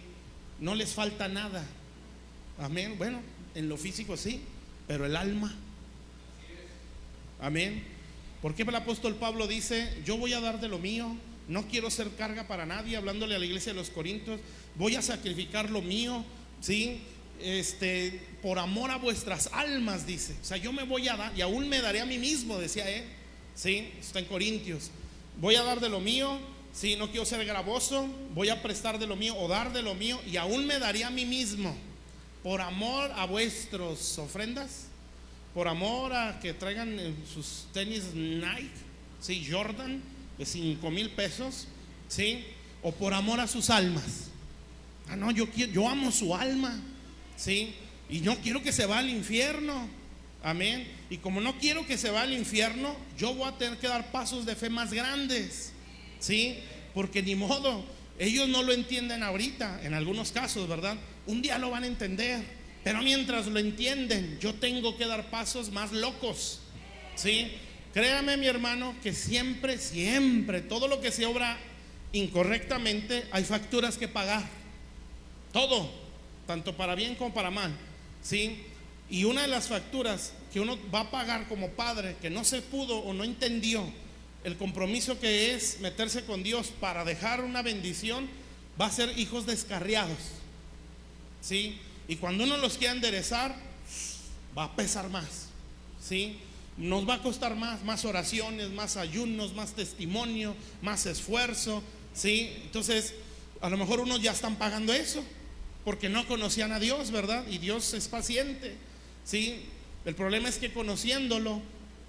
[SPEAKER 1] No les falta nada. Amén. Bueno, en lo físico sí, pero el alma. Amén. ¿Por qué el apóstol Pablo dice: yo voy a dar de lo mío? No quiero ser carga para nadie, hablándole a la iglesia de los Corintios. Voy a sacrificar lo mío, ¿sí? Por amor a vuestras almas, dice. O sea, yo me voy a dar, y aún me daré a mí mismo, decía él, ¿sí? Está en Corintios. Voy a dar de lo mío, ¿sí? No quiero ser gravoso. Voy a prestar de lo mío o dar de lo mío, y aún me daré a mí mismo, por amor a vuestras ofrendas, por amor a que traigan sus tenis Nike, ¿sí? Jordan, de 5,000 pesos, ¿sí? O por amor a sus almas. No, yo amo su alma, ¿sí? y no quiero que se vaya al infierno. Amén. Y como no quiero que se vaya al infierno, yo voy a tener que dar pasos de fe más grandes, ¿sí? Porque ni modo, ellos no lo entienden ahorita, en algunos casos, ¿verdad? Un día lo van a entender, pero mientras lo entienden, yo tengo que dar pasos más locos, ¿sí? Créame, mi hermano, que siempre, todo lo que se obra incorrectamente, hay facturas que pagar. Todo, tanto para bien como para mal, ¿sí? Y una de las facturas que uno va a pagar como padre, que no se pudo o no entendió el compromiso que es meterse con Dios para dejar una bendición, va a ser hijos descarriados, ¿sí? Y cuando uno los quiera enderezar, va a pesar más, ¿sí? Nos va a costar más oraciones, más ayunos, más testimonio, más esfuerzo, ¿sí? Entonces, a lo mejor unos ya están pagando eso porque no conocían a Dios, ¿verdad? Y Dios es paciente, ¿sí? El problema es que conociéndolo,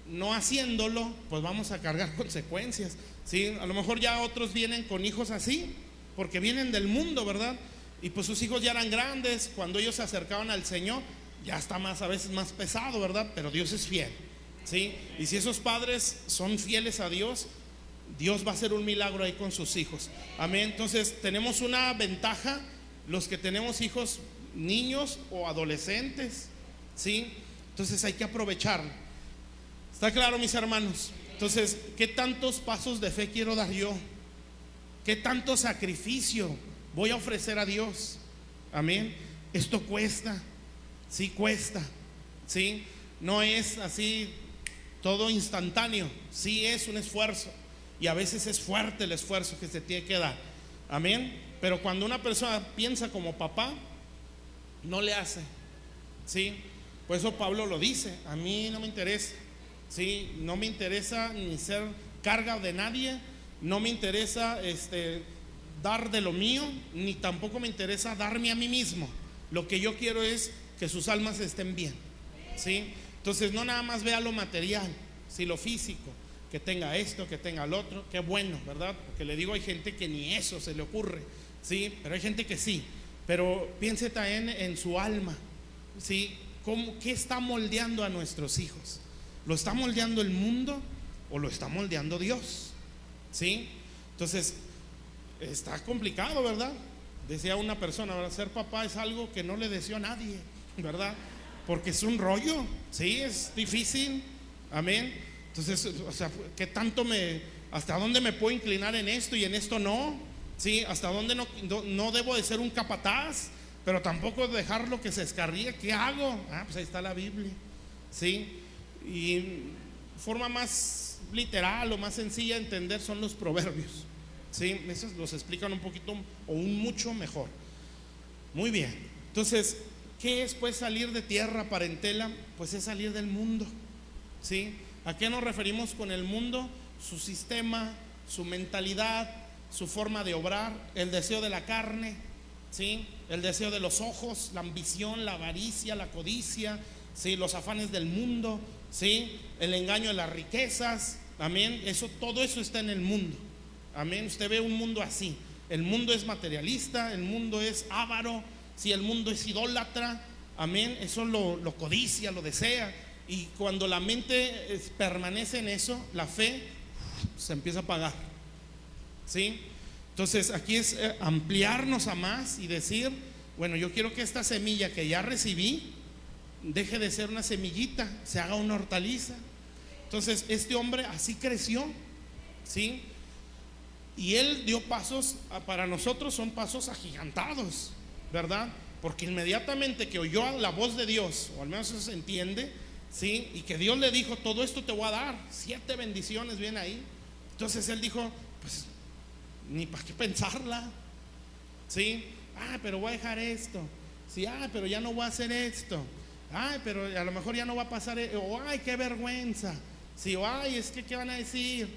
[SPEAKER 1] no haciéndolo, pues vamos a cargar consecuencias, ¿sí? A lo mejor ya otros vienen con hijos así porque vienen del mundo, ¿verdad? Y pues sus hijos ya eran grandes, cuando ellos se acercaban al Señor, ya está más, a veces más pesado, ¿verdad? Pero Dios es fiel, ¿sí? Y si esos padres son fieles a Dios, Dios va a hacer un milagro ahí con sus hijos. Amén. Entonces tenemos una ventaja los que tenemos hijos niños o adolescentes, ¿sí? Entonces hay que aprovecharlo. ¿Está claro, mis hermanos? Entonces, ¿qué tantos pasos de fe quiero dar yo? ¿Qué tanto sacrificio voy a ofrecer a Dios? Amén. Esto cuesta, sí cuesta, ¿sí? No es así todo instantáneo, sí es un esfuerzo. Y a veces es fuerte el esfuerzo que se tiene que dar. Amén. Pero cuando una persona piensa como papá, no le hace, ¿sí? Por eso Pablo lo dice: a mí no me interesa, ¿sí? No me interesa ni ser carga de nadie, no me interesa dar de lo mío, ni tampoco me interesa darme a mí mismo. Lo que yo quiero es que sus almas estén bien, ¿sí? Entonces no nada más vea lo material, sí, lo físico, que tenga esto, que tenga lo otro, qué bueno, ¿verdad? Porque le digo, hay gente que ni eso se le ocurre, ¿sí? Pero hay gente que sí. Pero piense también en su alma, ¿sí? ¿Qué está moldeando a nuestros hijos? ¿Lo está moldeando el mundo o lo está moldeando Dios? ¿Sí? Entonces, está complicado, ¿verdad? Decía una persona, ¿verdad? Ser papá es algo que no le deseo a nadie, ¿verdad? Porque es un rollo, ¿sí? Es difícil, amén. Entonces, o sea, ¿qué tanto hasta dónde me puedo inclinar en esto y en esto no? ¿Sí? Hasta dónde no debo de ser un capataz, pero tampoco dejarlo que se escarríe. ¿Qué hago? Pues ahí está la Biblia, ¿sí? Y forma más literal o más sencilla de entender son los proverbios, ¿sí? Esos los explican un poquito o un mucho mejor. Muy bien. Entonces, ¿qué es pues salir de tierra, parentela? Pues es salir del mundo, ¿sí? ¿A qué nos referimos con el mundo? Su sistema, su mentalidad, su forma de obrar, el deseo de la carne, ¿sí? El deseo de los ojos, la ambición, la avaricia, la codicia, ¿sí? Los afanes del mundo, ¿sí? El engaño de las riquezas, amén. Todo eso está en el mundo, amén. Usted ve un mundo así. El mundo es materialista, el mundo es avaro, ¿sí? El mundo es idólatra, amén. Eso lo codicia, lo desea. Y cuando la mente permanece en eso, la fe se empieza a apagar, ¿sí? Entonces aquí es ampliarnos a más y decir, bueno, yo quiero que esta semilla que ya recibí deje de ser una semillita, se haga una hortaliza. Entonces este hombre así creció, ¿sí? Y él dio pasos, para nosotros son pasos agigantados, ¿verdad? Porque inmediatamente que oyó la voz de Dios, o al menos eso se entiende, ¿sí? Y que Dios le dijo, todo esto te voy a dar, 7 bendiciones viene ahí. Entonces él dijo, pues ni para qué pensarla, ¿sí? Pero voy a dejar esto, sí, pero ya no voy a hacer esto, pero a lo mejor ya no va a pasar, o qué vergüenza, sí, o es que qué van a decir.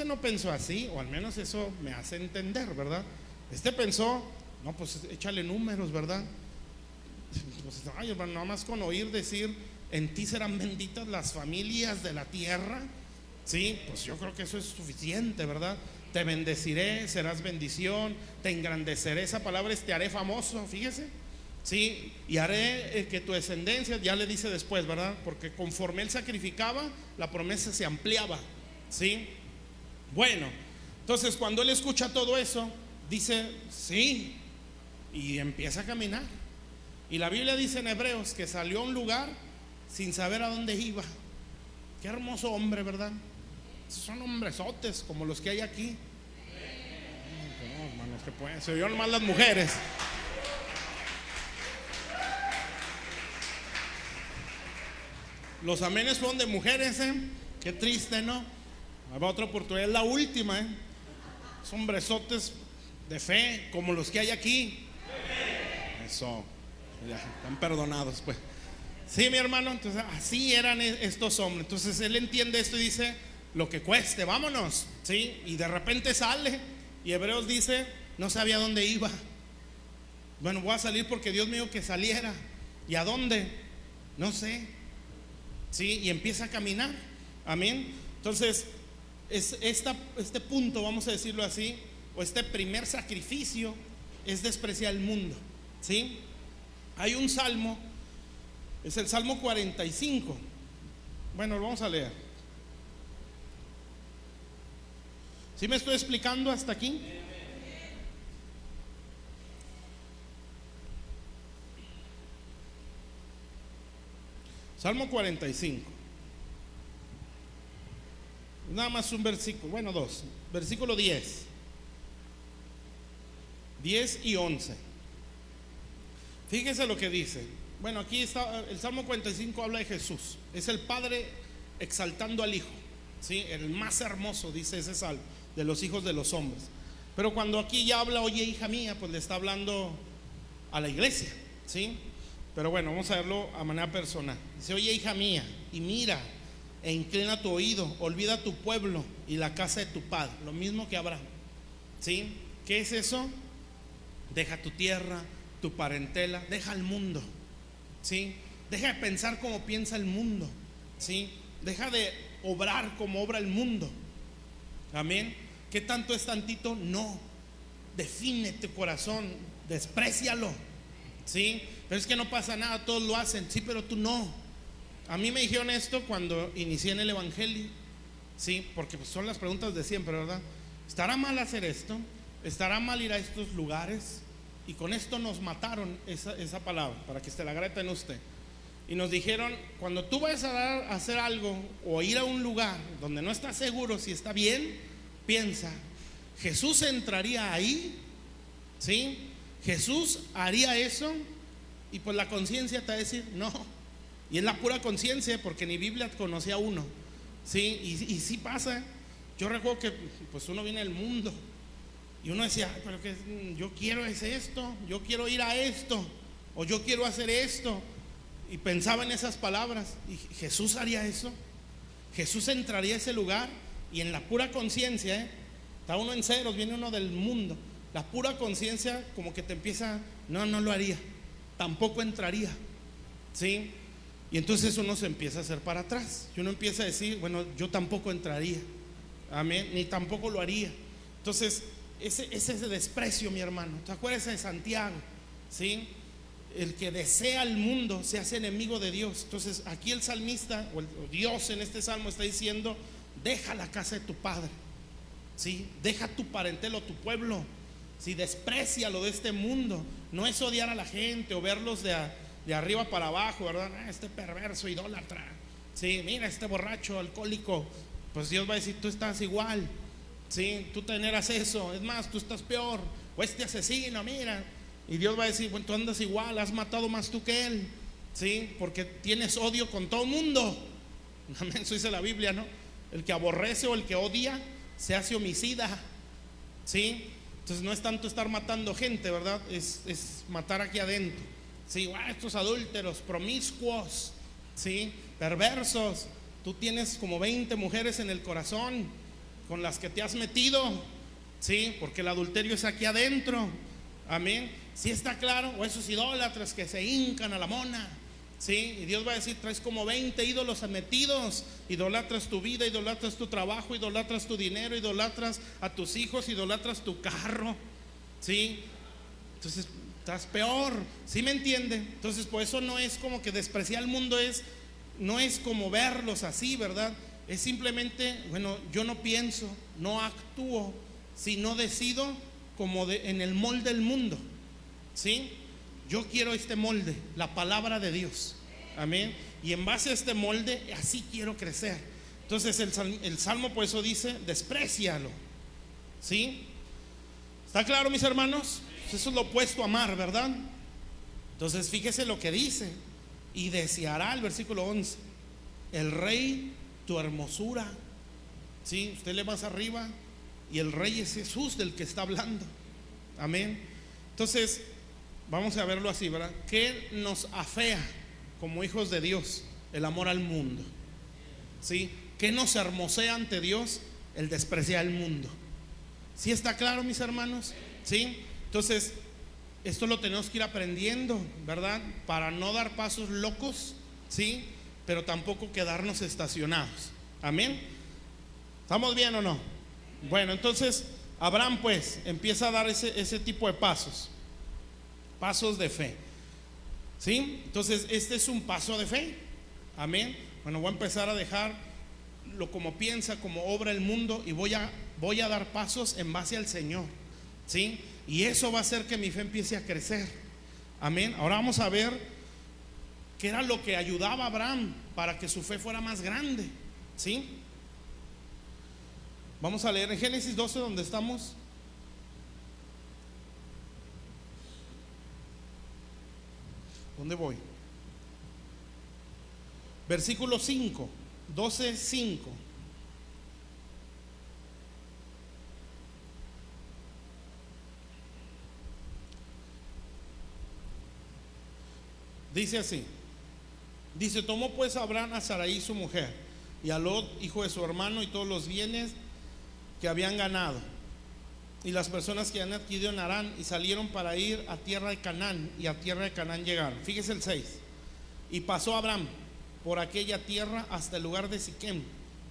[SPEAKER 1] No pensó así, o al menos eso me hace entender, ¿verdad? Pensó, no, pues échale números, ¿verdad? Pues, nada más con oír decir, en ti serán benditas las familias de la tierra, sí, pues yo creo que eso es suficiente, ¿verdad? Te bendeciré, serás bendición, te engrandeceré. Esa palabra es te haré famoso, fíjese, ¿sí? Y haré que tu descendencia, ya le dice después, ¿verdad? Porque conforme él sacrificaba, la promesa se ampliaba, ¿sí? Bueno, entonces cuando él escucha todo eso, dice, sí, y empieza a caminar. Y la Biblia dice en Hebreos que salió a un lugar sin saber a dónde iba. Qué hermoso hombre, ¿verdad? Son hombresotes como los que hay aquí. No, hermanos, que pueden, se oyeron más las mujeres. Los amenes fueron de mujeres, ¿eh? Qué triste, ¿no? Habrá otra oportunidad, es la última, ¿eh? Son hombresotes de fe como los que hay aquí. Eso, ya están perdonados, pues. Sí, mi hermano, entonces así eran estos hombres. Entonces él entiende esto y dice, lo que cueste, vámonos, ¿sí? Y de repente sale, y Hebreos dice, no sabía dónde iba. Bueno, voy a salir porque Dios me dijo que saliera. ¿Y a dónde? No sé. Sí, y empieza a caminar. Amén. Entonces, este punto, vamos a decirlo así, o este primer sacrificio, es despreciar el mundo. ¿Sí? Hay un salmo, es el Salmo 45. Bueno, lo vamos a leer. ¿Sí me estoy explicando hasta aquí? Salmo 45. Nada más un versículo, bueno, dos. Versículo 10. 10 y 11. Fíjese lo que dice. Bueno, aquí está, el Salmo 45 habla de Jesús. Es el Padre exaltando al Hijo, ¿sí? El más hermoso, dice ese salmo, de los hijos de los hombres. Pero cuando aquí ya habla, oye, hija mía, pues le está hablando a la iglesia, ¿sí? Pero bueno, vamos a verlo a manera personal. Dice, oye, hija mía, y mira, e inclina tu oído, olvida tu pueblo y la casa de tu padre. Lo mismo que Abraham, ¿sí? ¿Qué es eso? Deja tu tierra, tu parentela, deja el mundo, ¿sí? Deja de pensar como piensa el mundo, ¿sí? Deja de obrar como obra el mundo. Amén. ¿Qué tanto es tantito? No. Define tu corazón, desprécialo, ¿sí? Pero es que no pasa nada, todos lo hacen. Sí, pero tú no. A mí me dijeron esto cuando inicié en el evangelio, ¿sí? Porque pues son las preguntas de siempre, ¿verdad? ¿Estará mal hacer esto? ¿Estará mal ir a estos lugares? Y con esto nos mataron esa palabra, para que se la greten usted. Y nos dijeron, cuando tú vayas a hacer algo o ir a un lugar donde no estás seguro si está bien, piensa, ¿Jesús entraría ahí? ¿Sí? ¿Jesús haría eso? Y pues la conciencia te va a decir, no. Y es la pura conciencia, porque ni Biblia conocía a uno, ¿sí? Y sí pasa. Yo recuerdo que pues uno viene del mundo y uno decía, pero que yo quiero es esto, yo quiero ir a esto, o yo quiero hacer esto. Y pensaba en esas palabras. ¿Y Jesús haría eso? Jesús entraría a ese lugar. Y en la pura conciencia, está uno en ceros, viene uno del mundo. La pura conciencia como que te empieza, no lo haría, tampoco entraría, ¿sí? Y entonces uno se empieza a hacer para atrás. Y uno empieza a decir, bueno, yo tampoco entraría, amén, ni tampoco lo haría. Entonces ese desprecio, mi hermano. ¿Te acuerdas de Santiago? ¿Sí? El que desea el mundo se hace enemigo de Dios. Entonces aquí el salmista, o Dios en este salmo está diciendo, deja la casa de tu padre, ¿sí? Deja tu parentela, tu pueblo, ¿sí? Desprecia lo de este mundo. No es odiar a la gente o verlos de arriba para abajo, ¿verdad? Este perverso, idólatra, ¿sí? Mira este borracho, alcohólico. Pues Dios va a decir, tú estás igual, ¿sí? Tú tenerás eso, es más, tú estás peor. O este asesino, mira. Y Dios va a decir, bueno, tú andas igual, has matado más tú que él, ¿sí? Porque tienes odio con todo el mundo. Amén, eso dice la Biblia, ¿no? El que aborrece o el que odia se hace homicida, ¿sí? Entonces no es tanto estar matando gente, ¿verdad? Es matar aquí adentro, ¿sí? Estos adúlteros, promiscuos, ¿sí? Perversos. Tú tienes como 20 mujeres en el corazón con las que te has metido, ¿sí? Porque el adulterio es aquí adentro. Amén. ¿Sí está claro? O esos idólatras que se hincan a la mona, ¿sí? Y Dios va a decir, traes como 20 ídolos metidos. Idolatras tu vida, idolatras tu trabajo, idolatras tu dinero, idolatras a tus hijos, idolatras tu carro, ¿sí? Entonces estás peor, ¿sí me entiende? Entonces, por eso no es como que despreciar al mundo, no es como verlos así, ¿verdad? Es simplemente, bueno, yo no pienso, no actúo, sino decido como en el molde del mundo, ¿sí? Yo quiero este molde, la palabra de Dios, amén. Y en base a este molde, así quiero crecer. Entonces el Salmo por eso dice, desprécialo, ¿sí? ¿Está claro, mis hermanos? Eso es lo opuesto a amar, ¿verdad? Entonces fíjese lo que dice: y deseará, el versículo 11, el rey tu hermosura, ¿sí? Usted lee más arriba y el rey es Jesús del que está hablando, amén. Entonces vamos a verlo así, ¿verdad? ¿Qué nos afea como hijos de Dios? El amor al mundo, ¿sí? ¿Qué nos hermosea ante Dios? El despreciar al mundo. ¿Sí está claro, mis hermanos? ¿Sí? Entonces, esto lo tenemos que ir aprendiendo, ¿verdad? Para no dar pasos locos, ¿sí? Pero tampoco quedarnos estacionados. Amén. ¿Estamos bien o no? Bueno, entonces Abraham pues empieza a dar ese tipo de pasos de fe, ¿sí? Entonces este es un paso de fe. Amén. Bueno, voy a empezar a dejar lo como piensa, como obra el mundo, y voy a dar pasos en base al Señor, ¿sí? Y eso va a hacer que mi fe empiece a crecer. Amén. Ahora vamos a ver qué era lo que ayudaba a Abraham para que su fe fuera más grande, ¿sí? Vamos a leer en Génesis 12, donde estamos. ¿Dónde voy? Versículo 5, 12:5. Dice así. Dice: tomó pues Abraham a Sarai su mujer, y a Lot hijo de su hermano, y todos los bienes que habían ganado, y las personas que habían adquirido en Harán, y salieron para ir a tierra de Canaán, y a tierra de Canaán llegaron. Fíjese el 6. Y pasó Abraham por aquella tierra hasta el lugar de Siquem,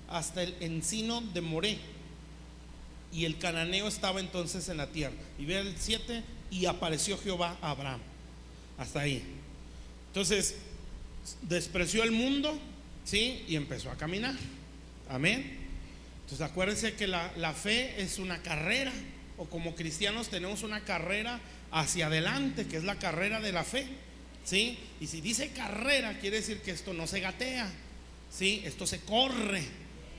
[SPEAKER 1] hasta el encino de Moré, y el cananeo estaba entonces en la tierra. Y ve el 7, y apareció Jehová a Abraham. Hasta ahí. Entonces despreció el mundo, ¿sí? Y empezó a caminar. Amén. Entonces acuérdense que la fe es una carrera, o como cristianos tenemos una carrera hacia adelante, que es la carrera de la fe, ¿sí? Y si dice carrera, quiere decir que esto no se gatea, ¿sí? Esto se corre.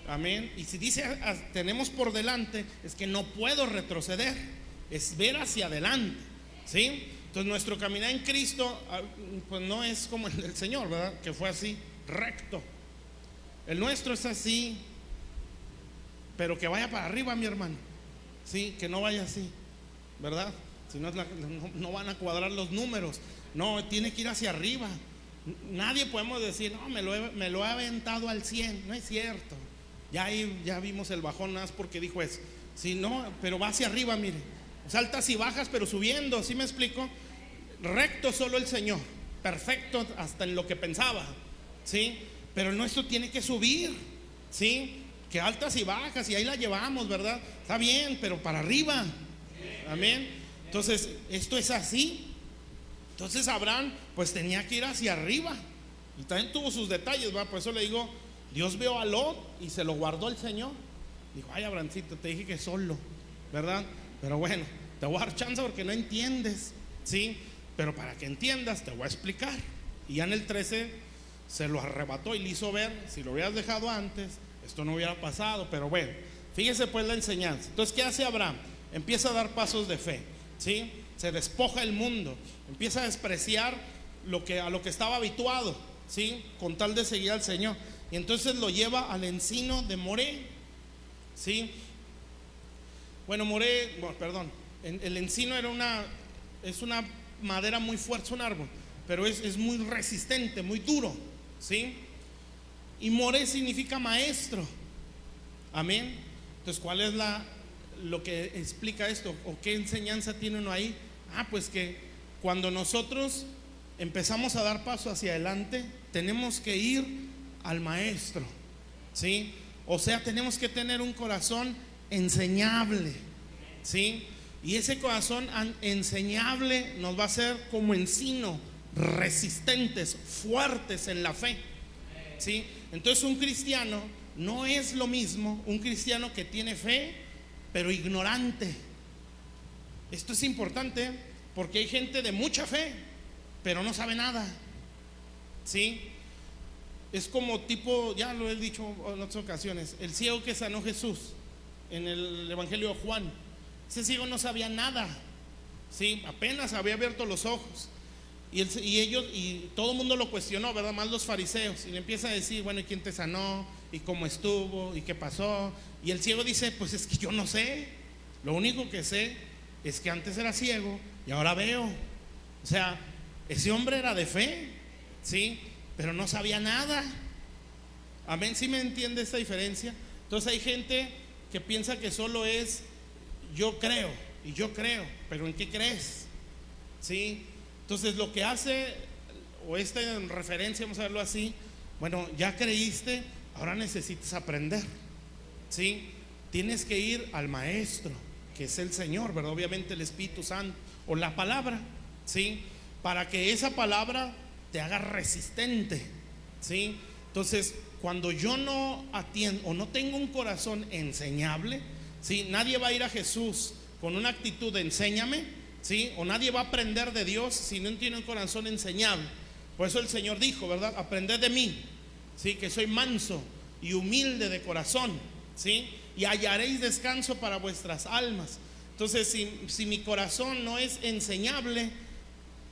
[SPEAKER 1] Amén. Y si dice tenemos por delante, es que no puedo retroceder, es ver hacia adelante, ¿sí? Entonces nuestro caminar en Cristo pues no es como el del Señor, ¿verdad? Que fue así, recto. El nuestro es así, pero que vaya para arriba, mi hermano, sí, que no vaya así, ¿verdad? Si no, no van a cuadrar los números. No, tiene que ir hacia arriba. Nadie podemos decir, no, me lo he aventado al 100. No es cierto. Ya vimos el bajón nada más porque dijo eso. Sí, no, pero va hacia arriba, mire. Altas y bajas, pero subiendo. ¿Sí me explico? Recto solo el Señor, perfecto hasta en lo que pensaba, ¿sí? Pero el nuestro tiene que subir, ¿sí? Que altas y bajas, y ahí la llevamos, ¿verdad? Está bien, pero para arriba. Amén. Entonces esto es así. Entonces Abraham pues tenía que ir hacia arriba, y también tuvo sus detalles, ¿va? Por eso le digo, Dios vio a Lot y se lo guardó el Señor. Dijo: ay, Abrahamcito, te dije que solo, ¿verdad? Pero bueno, te voy a dar chance porque no entiendes, ¿sí? Pero para que entiendas te voy a explicar. Y ya en el 13 se lo arrebató y le hizo ver, si lo hubieras dejado antes, esto no hubiera pasado. Pero bueno, fíjese pues la enseñanza. Entonces, ¿qué hace Abraham? Empieza a dar pasos de fe, ¿sí? Se despoja el mundo, empieza a despreciar a lo que estaba habituado, ¿sí? Con tal de seguir al Señor. Y entonces lo lleva al encino de Moré, ¿sí? Bueno, el encino es una madera muy fuerte, es un árbol, pero es muy resistente, muy duro, ¿sí? Y Moré significa maestro. Amén. Entonces, ¿cuál es lo que explica esto? ¿O qué enseñanza tiene uno ahí? Pues que cuando nosotros empezamos a dar paso hacia adelante, tenemos que ir al maestro, ¿sí? O sea, tenemos que tener un corazón enseñable, ¿sí? Y ese corazón enseñable nos va a hacer como encino, resistentes, fuertes en la fe, ¿sí? Entonces un cristiano no es lo mismo un cristiano que tiene fe pero ignorante. Esto es importante porque hay gente de mucha fe pero no sabe nada, ¿sí? Es como tipo, ya lo he dicho en otras ocasiones, el ciego que sanó Jesús en el Evangelio de Juan. Ese ciego no sabía nada, ¿sí? Apenas había abierto los ojos. Y todo el mundo lo cuestionó, ¿verdad? Más los fariseos. Y le empieza a decir, bueno, ¿y quién te sanó? ¿Y cómo estuvo? ¿Y qué pasó? Y el ciego dice, pues es que yo no sé. Lo único que sé es que antes era ciego y ahora veo. O sea, ese hombre era de fe, ¿sí? Pero no sabía nada. Amén, ¿sí me entiende esta diferencia? Entonces hay gente que piensa que solo es yo creo y yo creo, pero ¿en qué crees? ¿Sí? Entonces lo que hace, o esta en referencia, vamos a verlo así, bueno, ya creíste, ahora necesitas aprender, ¿sí? Tienes que ir al maestro, que es el Señor, ¿verdad? Obviamente el Espíritu Santo, o la palabra, ¿sí? Para que esa palabra te haga resistente, ¿sí? Entonces, cuando yo no atiendo o no tengo un corazón enseñable, ¿sí? Nadie va a ir a Jesús con una actitud de enséñame, ¿sí? O nadie va a aprender de Dios si no tiene un corazón enseñable. Por eso el Señor dijo, ¿verdad? Aprended de mí, ¿sí? Que soy manso y humilde de corazón, ¿sí? Y hallaréis descanso para vuestras almas. Entonces, si mi corazón no es enseñable,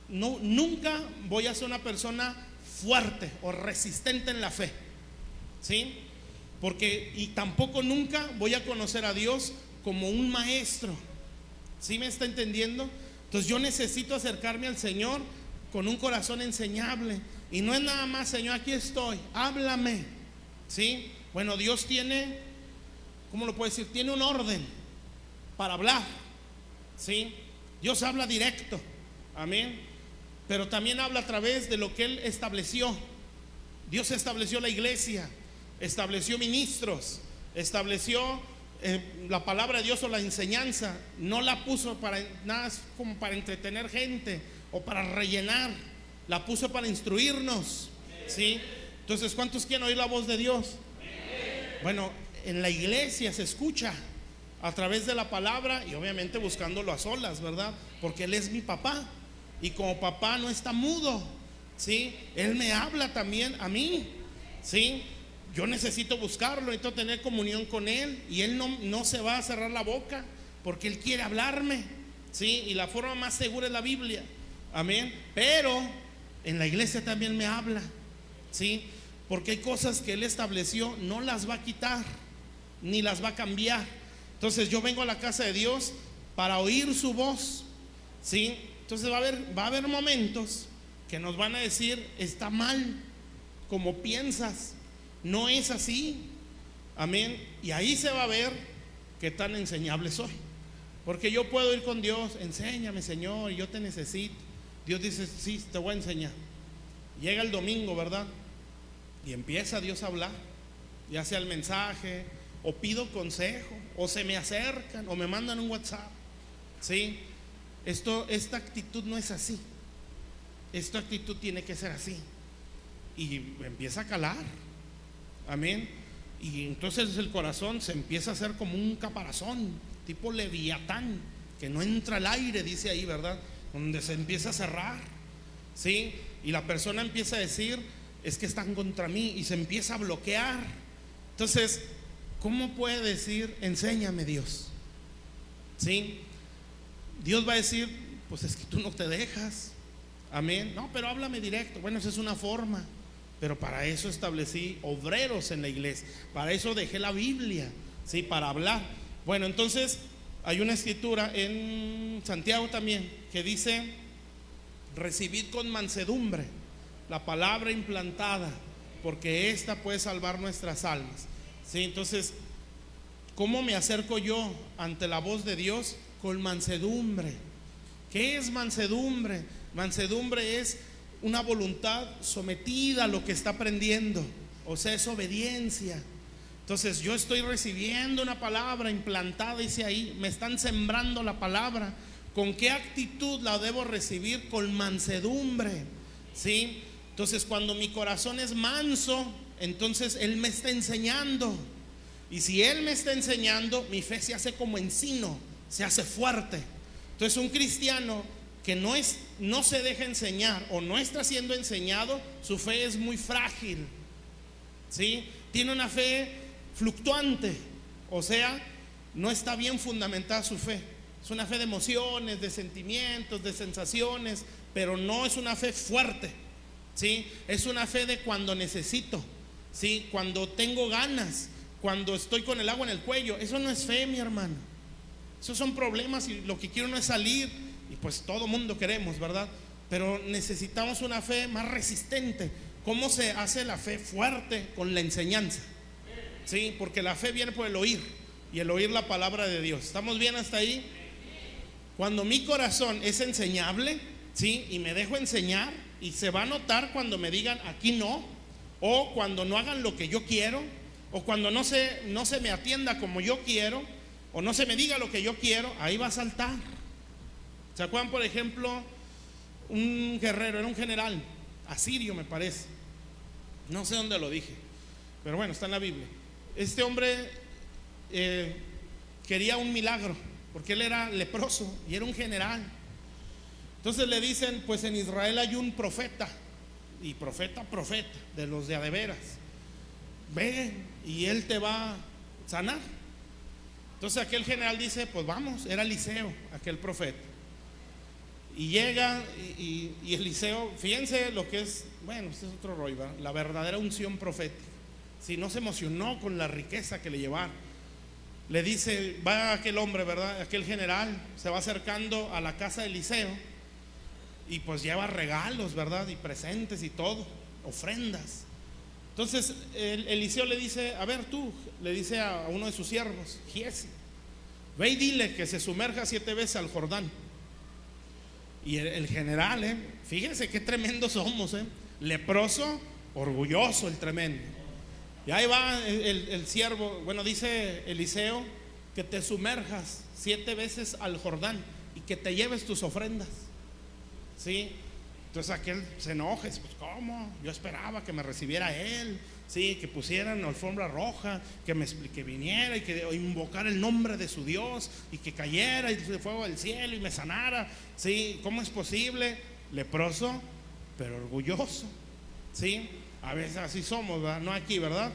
[SPEAKER 1] nunca voy a ser una persona fuerte o resistente en la fe, ¿sí? Y tampoco nunca voy a conocer a Dios como un maestro. ¿Sí me está entendiendo? Entonces yo necesito acercarme al Señor con un corazón enseñable. Y no es nada más, Señor, aquí estoy, háblame, ¿sí? Bueno, Dios tiene, ¿cómo lo puedo decir? Tiene un orden para hablar, ¿sí? Dios habla directo, amén. Pero también habla a través de lo que Él estableció. Dios estableció la iglesia, estableció ministros, estableció la palabra de Dios o la enseñanza. No la puso para nada como para entretener gente o para rellenar, la puso para instruirnos, ¿sí? Entonces, ¿cuántos quieren oír la voz de Dios? Bueno, en la iglesia se escucha a través de la palabra y obviamente buscándolo a solas, ¿verdad? Porque Él es mi papá y como papá no está mudo, ¿sí? Él me habla también a mí, ¿sí? Yo necesito buscarlo, necesito tener comunión con Él y Él no se va a cerrar la boca porque Él quiere hablarme, ¿sí? Y la forma más segura es la Biblia, amén. Pero en la iglesia también me habla, ¿sí? Porque hay cosas que Él estableció, no las va a quitar ni las va a cambiar. Entonces yo vengo a la casa de Dios para oír su voz, ¿sí? Entonces va a haber momentos que nos van a decir, está mal como piensas, no es así, amén. Y ahí se va a ver qué tan enseñable soy. Porque yo puedo ir con Dios, enséñame, Señor, yo te necesito. Dios dice, sí, te voy a enseñar. Llega el domingo, ¿verdad? Y empieza Dios a hablar, ya sea el mensaje, o pido consejo, o se me acercan, o me mandan un WhatsApp, ¿sí? Esta actitud no es así. Esta actitud tiene que ser así. Y empieza a calar, amén. Y entonces el corazón se empieza a hacer como un caparazón, tipo leviatán, que no entra el aire, dice ahí, ¿verdad? Donde se empieza a cerrar, ¿sí? Y la persona empieza a decir, es que están contra mí, y se empieza a bloquear. Entonces, ¿cómo puede decir, enséñame, Dios? ¿Sí? Dios va a decir, pues es que tú no te dejas, amén. No, pero háblame directo. Bueno, esa es una forma, pero para eso establecí obreros en la iglesia, para eso dejé la Biblia, ¿sí? Para hablar. Bueno, entonces hay una escritura en Santiago también que dice, recibid con mansedumbre la palabra implantada, porque esta puede salvar nuestras almas, ¿sí? Entonces, ¿cómo me acerco yo ante la voz de Dios? Con mansedumbre. ¿Qué es mansedumbre? Mansedumbre es una voluntad sometida a lo que está aprendiendo, o sea, es obediencia. Entonces yo estoy recibiendo una palabra implantada, dice ahí, me están sembrando la palabra. ¿Con qué actitud la debo recibir? Con mansedumbre, ¿sí? Entonces cuando mi corazón es manso, entonces Él me está enseñando. Y si Él me está enseñando, mi fe se hace como encino, se hace fuerte. Entonces un cristiano que no se deja enseñar o no está siendo enseñado, su fe es muy frágil, ¿sí? Tiene una fe fluctuante, o sea, no está bien fundamentada su fe. Es una fe de emociones, de sentimientos, de sensaciones, pero no es una fe fuerte, ¿sí? Es una fe de cuando necesito, ¿sí? Cuando tengo ganas, cuando estoy con el agua en el cuello. Eso no es fe, mi hermano. Esos son problemas y lo que quiero no es salir. Y pues todo mundo queremos, ¿verdad? Pero necesitamos una fe más resistente. ¿Cómo se hace la fe fuerte? Con la enseñanza, ¿sí? Porque la fe viene por el oír, y el oír la palabra de Dios. ¿Estamos bien hasta ahí? Cuando mi corazón es enseñable, ¿sí? Y me dejo enseñar, y se va a notar cuando me digan aquí no, o cuando no hagan lo que yo quiero, o cuando no se me atienda como yo quiero, o no se me diga lo que yo quiero, ahí va a saltar. ¿Se acuerdan, por ejemplo, un guerrero, era un general asirio, me parece, no sé dónde lo dije, pero bueno, está en la Biblia. Este hombre quería un milagro, porque él era leproso y era un general. Entonces le dicen, pues en Israel hay un profeta, y profeta, de los de veras, ve y él te va a sanar. Entonces aquel general dice, pues vamos. Era Eliseo, aquel profeta. Y llega y Eliseo, fíjense lo que es, bueno, este es otro rollo, ¿verdad? La verdadera unción profética. Si no se emocionó con la riqueza que le llevaron, le dice, va aquel hombre, ¿verdad? Aquel general se va acercando a la casa de Eliseo, y pues lleva regalos, ¿verdad? Y presentes y todo, ofrendas. Entonces Eliseo le dice, a ver tú, le dice a uno de sus siervos, Giesi, ve y dile que se sumerja 7 veces al Jordán. Y el general, fíjense qué tremendos somos, leproso, orgulloso el tremendo. Y ahí va el siervo, bueno, dice Eliseo, que te sumerjas 7 veces al Jordán y que te lleves tus ofrendas, ¿sí? Entonces aquel se enoja, pues ¿cómo? Yo esperaba que me recibiera él, sí, que pusieran alfombra roja, que viniera y que invocara el nombre de su Dios, y que cayera el fuego del cielo y me sanara, sí. ¿Cómo es posible? Leproso, pero orgulloso, sí. A veces así somos, ¿verdad? No aquí, ¿verdad?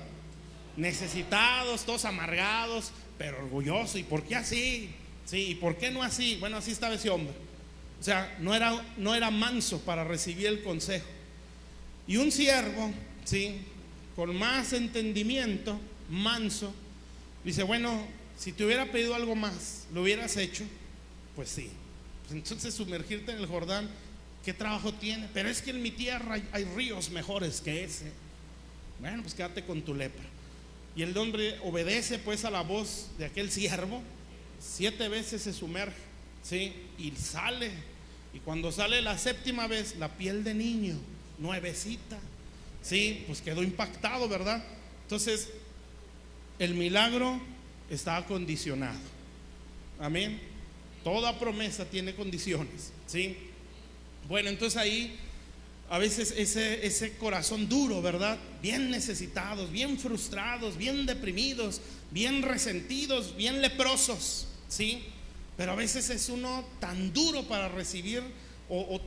[SPEAKER 1] Necesitados, todos amargados, pero orgullosos. ¿Y por qué así? Sí, ¿y por qué no así? Bueno, así estaba ese hombre. O sea, no era manso para recibir el consejo. Y un siervo, ¿sí?, con más entendimiento, manso, dice, bueno, si te hubiera pedido algo más, ¿lo hubieras hecho? Pues sí. Pues entonces sumergirte en el Jordán, ¿qué trabajo tiene? Pero es que en mi tierra hay ríos mejores que ese. Bueno, pues quédate con tu lepra. Y el hombre obedece pues a la voz de aquel siervo, 7 veces se sumerge, ¿sí? Y sale. Y cuando sale la 7ª vez, la piel de niño, nuevecita, ¿sí? Pues quedó impactado, ¿verdad? Entonces, el milagro estaba condicionado. Amén. Toda promesa tiene condiciones, ¿sí? Bueno, entonces ahí a veces ese corazón duro, ¿verdad? Bien necesitados, bien frustrados, bien deprimidos, bien resentidos, bien leprosos, ¿sí? Pero a veces es uno tan duro para recibir, o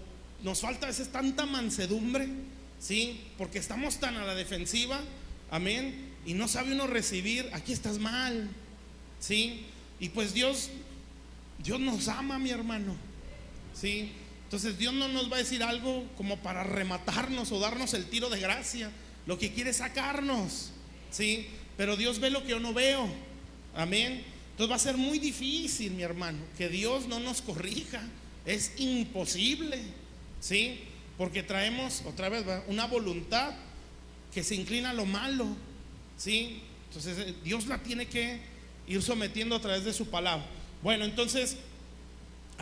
[SPEAKER 1] nos falta a veces tanta mansedumbre, ¿sí? Porque estamos tan a la defensiva, amén, y no sabe uno recibir, aquí estás mal, ¿sí? Y pues Dios nos ama, mi hermano, ¿sí? Entonces Dios no nos va a decir algo como para rematarnos o darnos el tiro de gracia. Lo que quiere es sacarnos, ¿sí? Pero Dios ve lo que yo no veo, amén. Entonces va a ser muy difícil, mi hermano, que Dios no nos corrija. Es imposible, ¿sí? Porque traemos, otra vez, una voluntad que se inclina a lo malo, ¿sí? Entonces Dios la tiene que ir sometiendo a través de su palabra. Bueno, entonces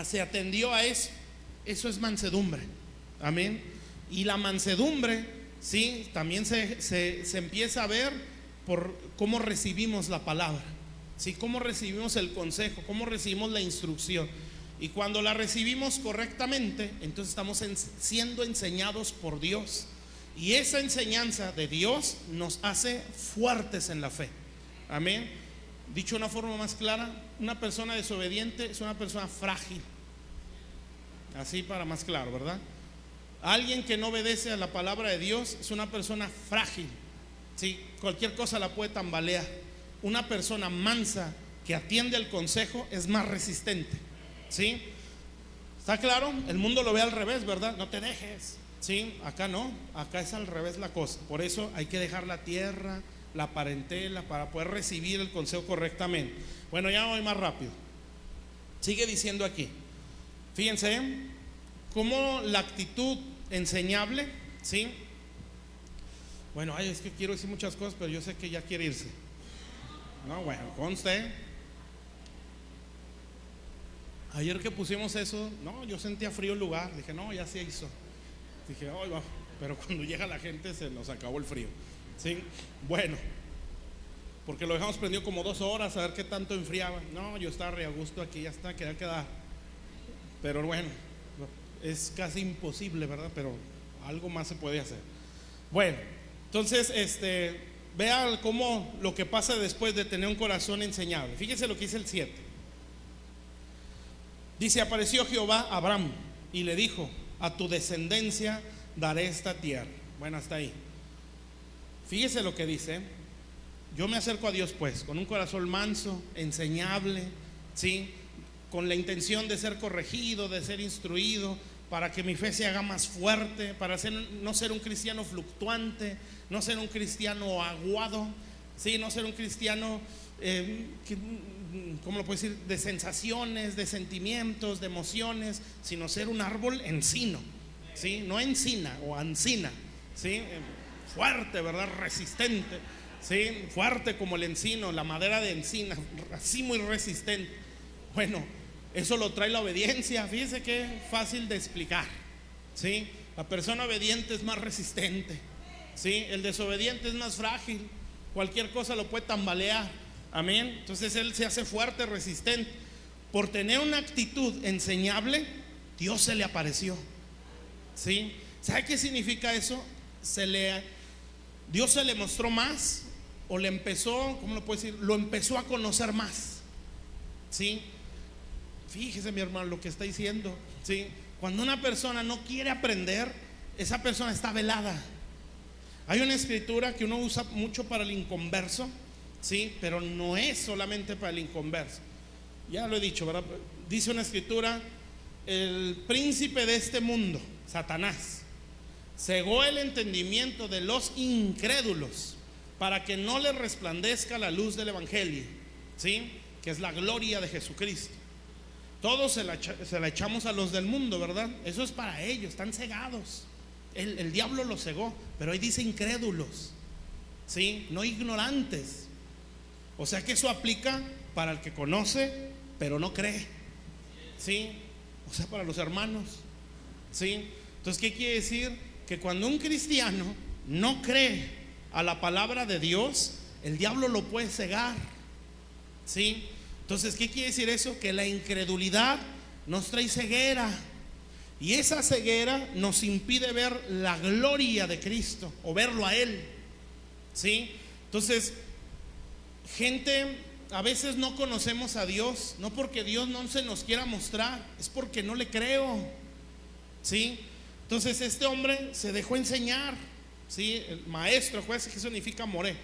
[SPEAKER 1] se atendió a eso. Eso es mansedumbre, amén. Y la mansedumbre, ¿sí?, también se empieza a ver por cómo recibimos la palabra, ¿sí? Cómo recibimos el consejo, cómo recibimos la instrucción. Y cuando la recibimos correctamente, entonces estamos siendo enseñados por Dios. Y esa enseñanza de Dios nos hace fuertes en la fe. Amén. Dicho de una forma más clara, una persona desobediente es una persona frágil. Así para más claro, ¿verdad? Alguien que no obedece a la palabra de Dios es una persona frágil, ¿sí? Cualquier cosa la puede tambalear. Una persona mansa que atiende el consejo es más resistente, ¿sí? ¿Está claro? El mundo lo ve al revés, ¿verdad? No te dejes, ¿sí? Acá no, acá es al revés la cosa. Por eso hay que dejar la tierra, la parentela, para poder recibir el consejo correctamente. Bueno, ya voy más rápido. Sigue diciendo aquí. Fíjense cómo la actitud enseñable, ¿sí? Bueno, ay, es que quiero decir muchas cosas, pero yo sé que ya quiere irse. No, bueno, conste. Ayer que pusimos eso, no, yo sentía frío el lugar. Dije, no, ya se hizo. Dije, ay, va. Pero cuando llega la gente se nos acabó el frío, ¿sí? Bueno, porque lo dejamos prendido como 2 horas a ver qué tanto enfriaba. No, yo estaba re a gusto aquí, ya está, quería quedar. Pero bueno, es casi imposible, ¿verdad? Pero algo más se puede hacer. Bueno, entonces, vea cómo lo que pasa después de tener un corazón enseñable. Fíjese lo que dice el 7. Dice: apareció Jehová a Abraham y le dijo: a tu descendencia daré esta tierra. Bueno, hasta ahí. Fíjese lo que dice. Yo me acerco a Dios pues con un corazón manso, enseñable, ¿sí? Con la intención de ser corregido, de ser instruido, para que mi fe se haga más fuerte, para no ser un cristiano fluctuante, no ser un cristiano aguado, ¿sí? No ser un cristiano, ¿cómo lo puedo decir? De sensaciones, de sentimientos, de emociones, sino ser un árbol encino, ¿sí? No encina o ancina, ¿sí? Fuerte, ¿verdad? Resistente, ¿sí? Fuerte como el encino, la madera de encina, así muy resistente. Bueno, eso lo trae la obediencia. Fíjese qué fácil de explicar, ¿sí? La persona obediente es más resistente, ¿sí? El desobediente es más frágil, cualquier cosa lo puede tambalear. Amén. Entonces él se hace fuerte, resistente. Por tener una actitud enseñable, Dios se le apareció, ¿sí? ¿Sabe qué significa eso? Dios se le mostró más, o le empezó, ¿cómo lo puedo decir? Lo empezó a conocer más, ¿sí? Fíjese, mi hermano, lo que está diciendo, ¿sí? Cuando una persona no quiere aprender, esa persona está velada. Hay una escritura que uno usa mucho para el inconverso, ¿sí? Pero no es solamente para el inconverso. Ya lo he dicho, ¿verdad? Dice una escritura: el príncipe de este mundo, Satanás, cegó el entendimiento de los incrédulos para que no les resplandezca la luz del evangelio, ¿sí? Que es la gloria de Jesucristo. Todos se la echamos a los del mundo, ¿verdad? Eso es para ellos, están cegados. El diablo los cegó, pero ahí dice incrédulos, ¿sí? No ignorantes. O sea que eso aplica para el que conoce pero no cree, ¿sí? O sea, para los hermanos, ¿sí? Entonces, ¿qué quiere decir? Que cuando un cristiano no cree a la palabra de Dios, el diablo lo puede cegar, ¿sí? Entonces, ¿qué quiere decir eso? Que la incredulidad nos trae ceguera, y esa ceguera nos impide ver la gloria de Cristo o verlo a Él, ¿sí? Entonces, gente, a veces no conocemos a Dios, no porque Dios no se nos quiera mostrar, es porque no le creo, ¿sí? Entonces este hombre se dejó enseñar, ¿sí? El maestro, juez, ¿qué significa moré?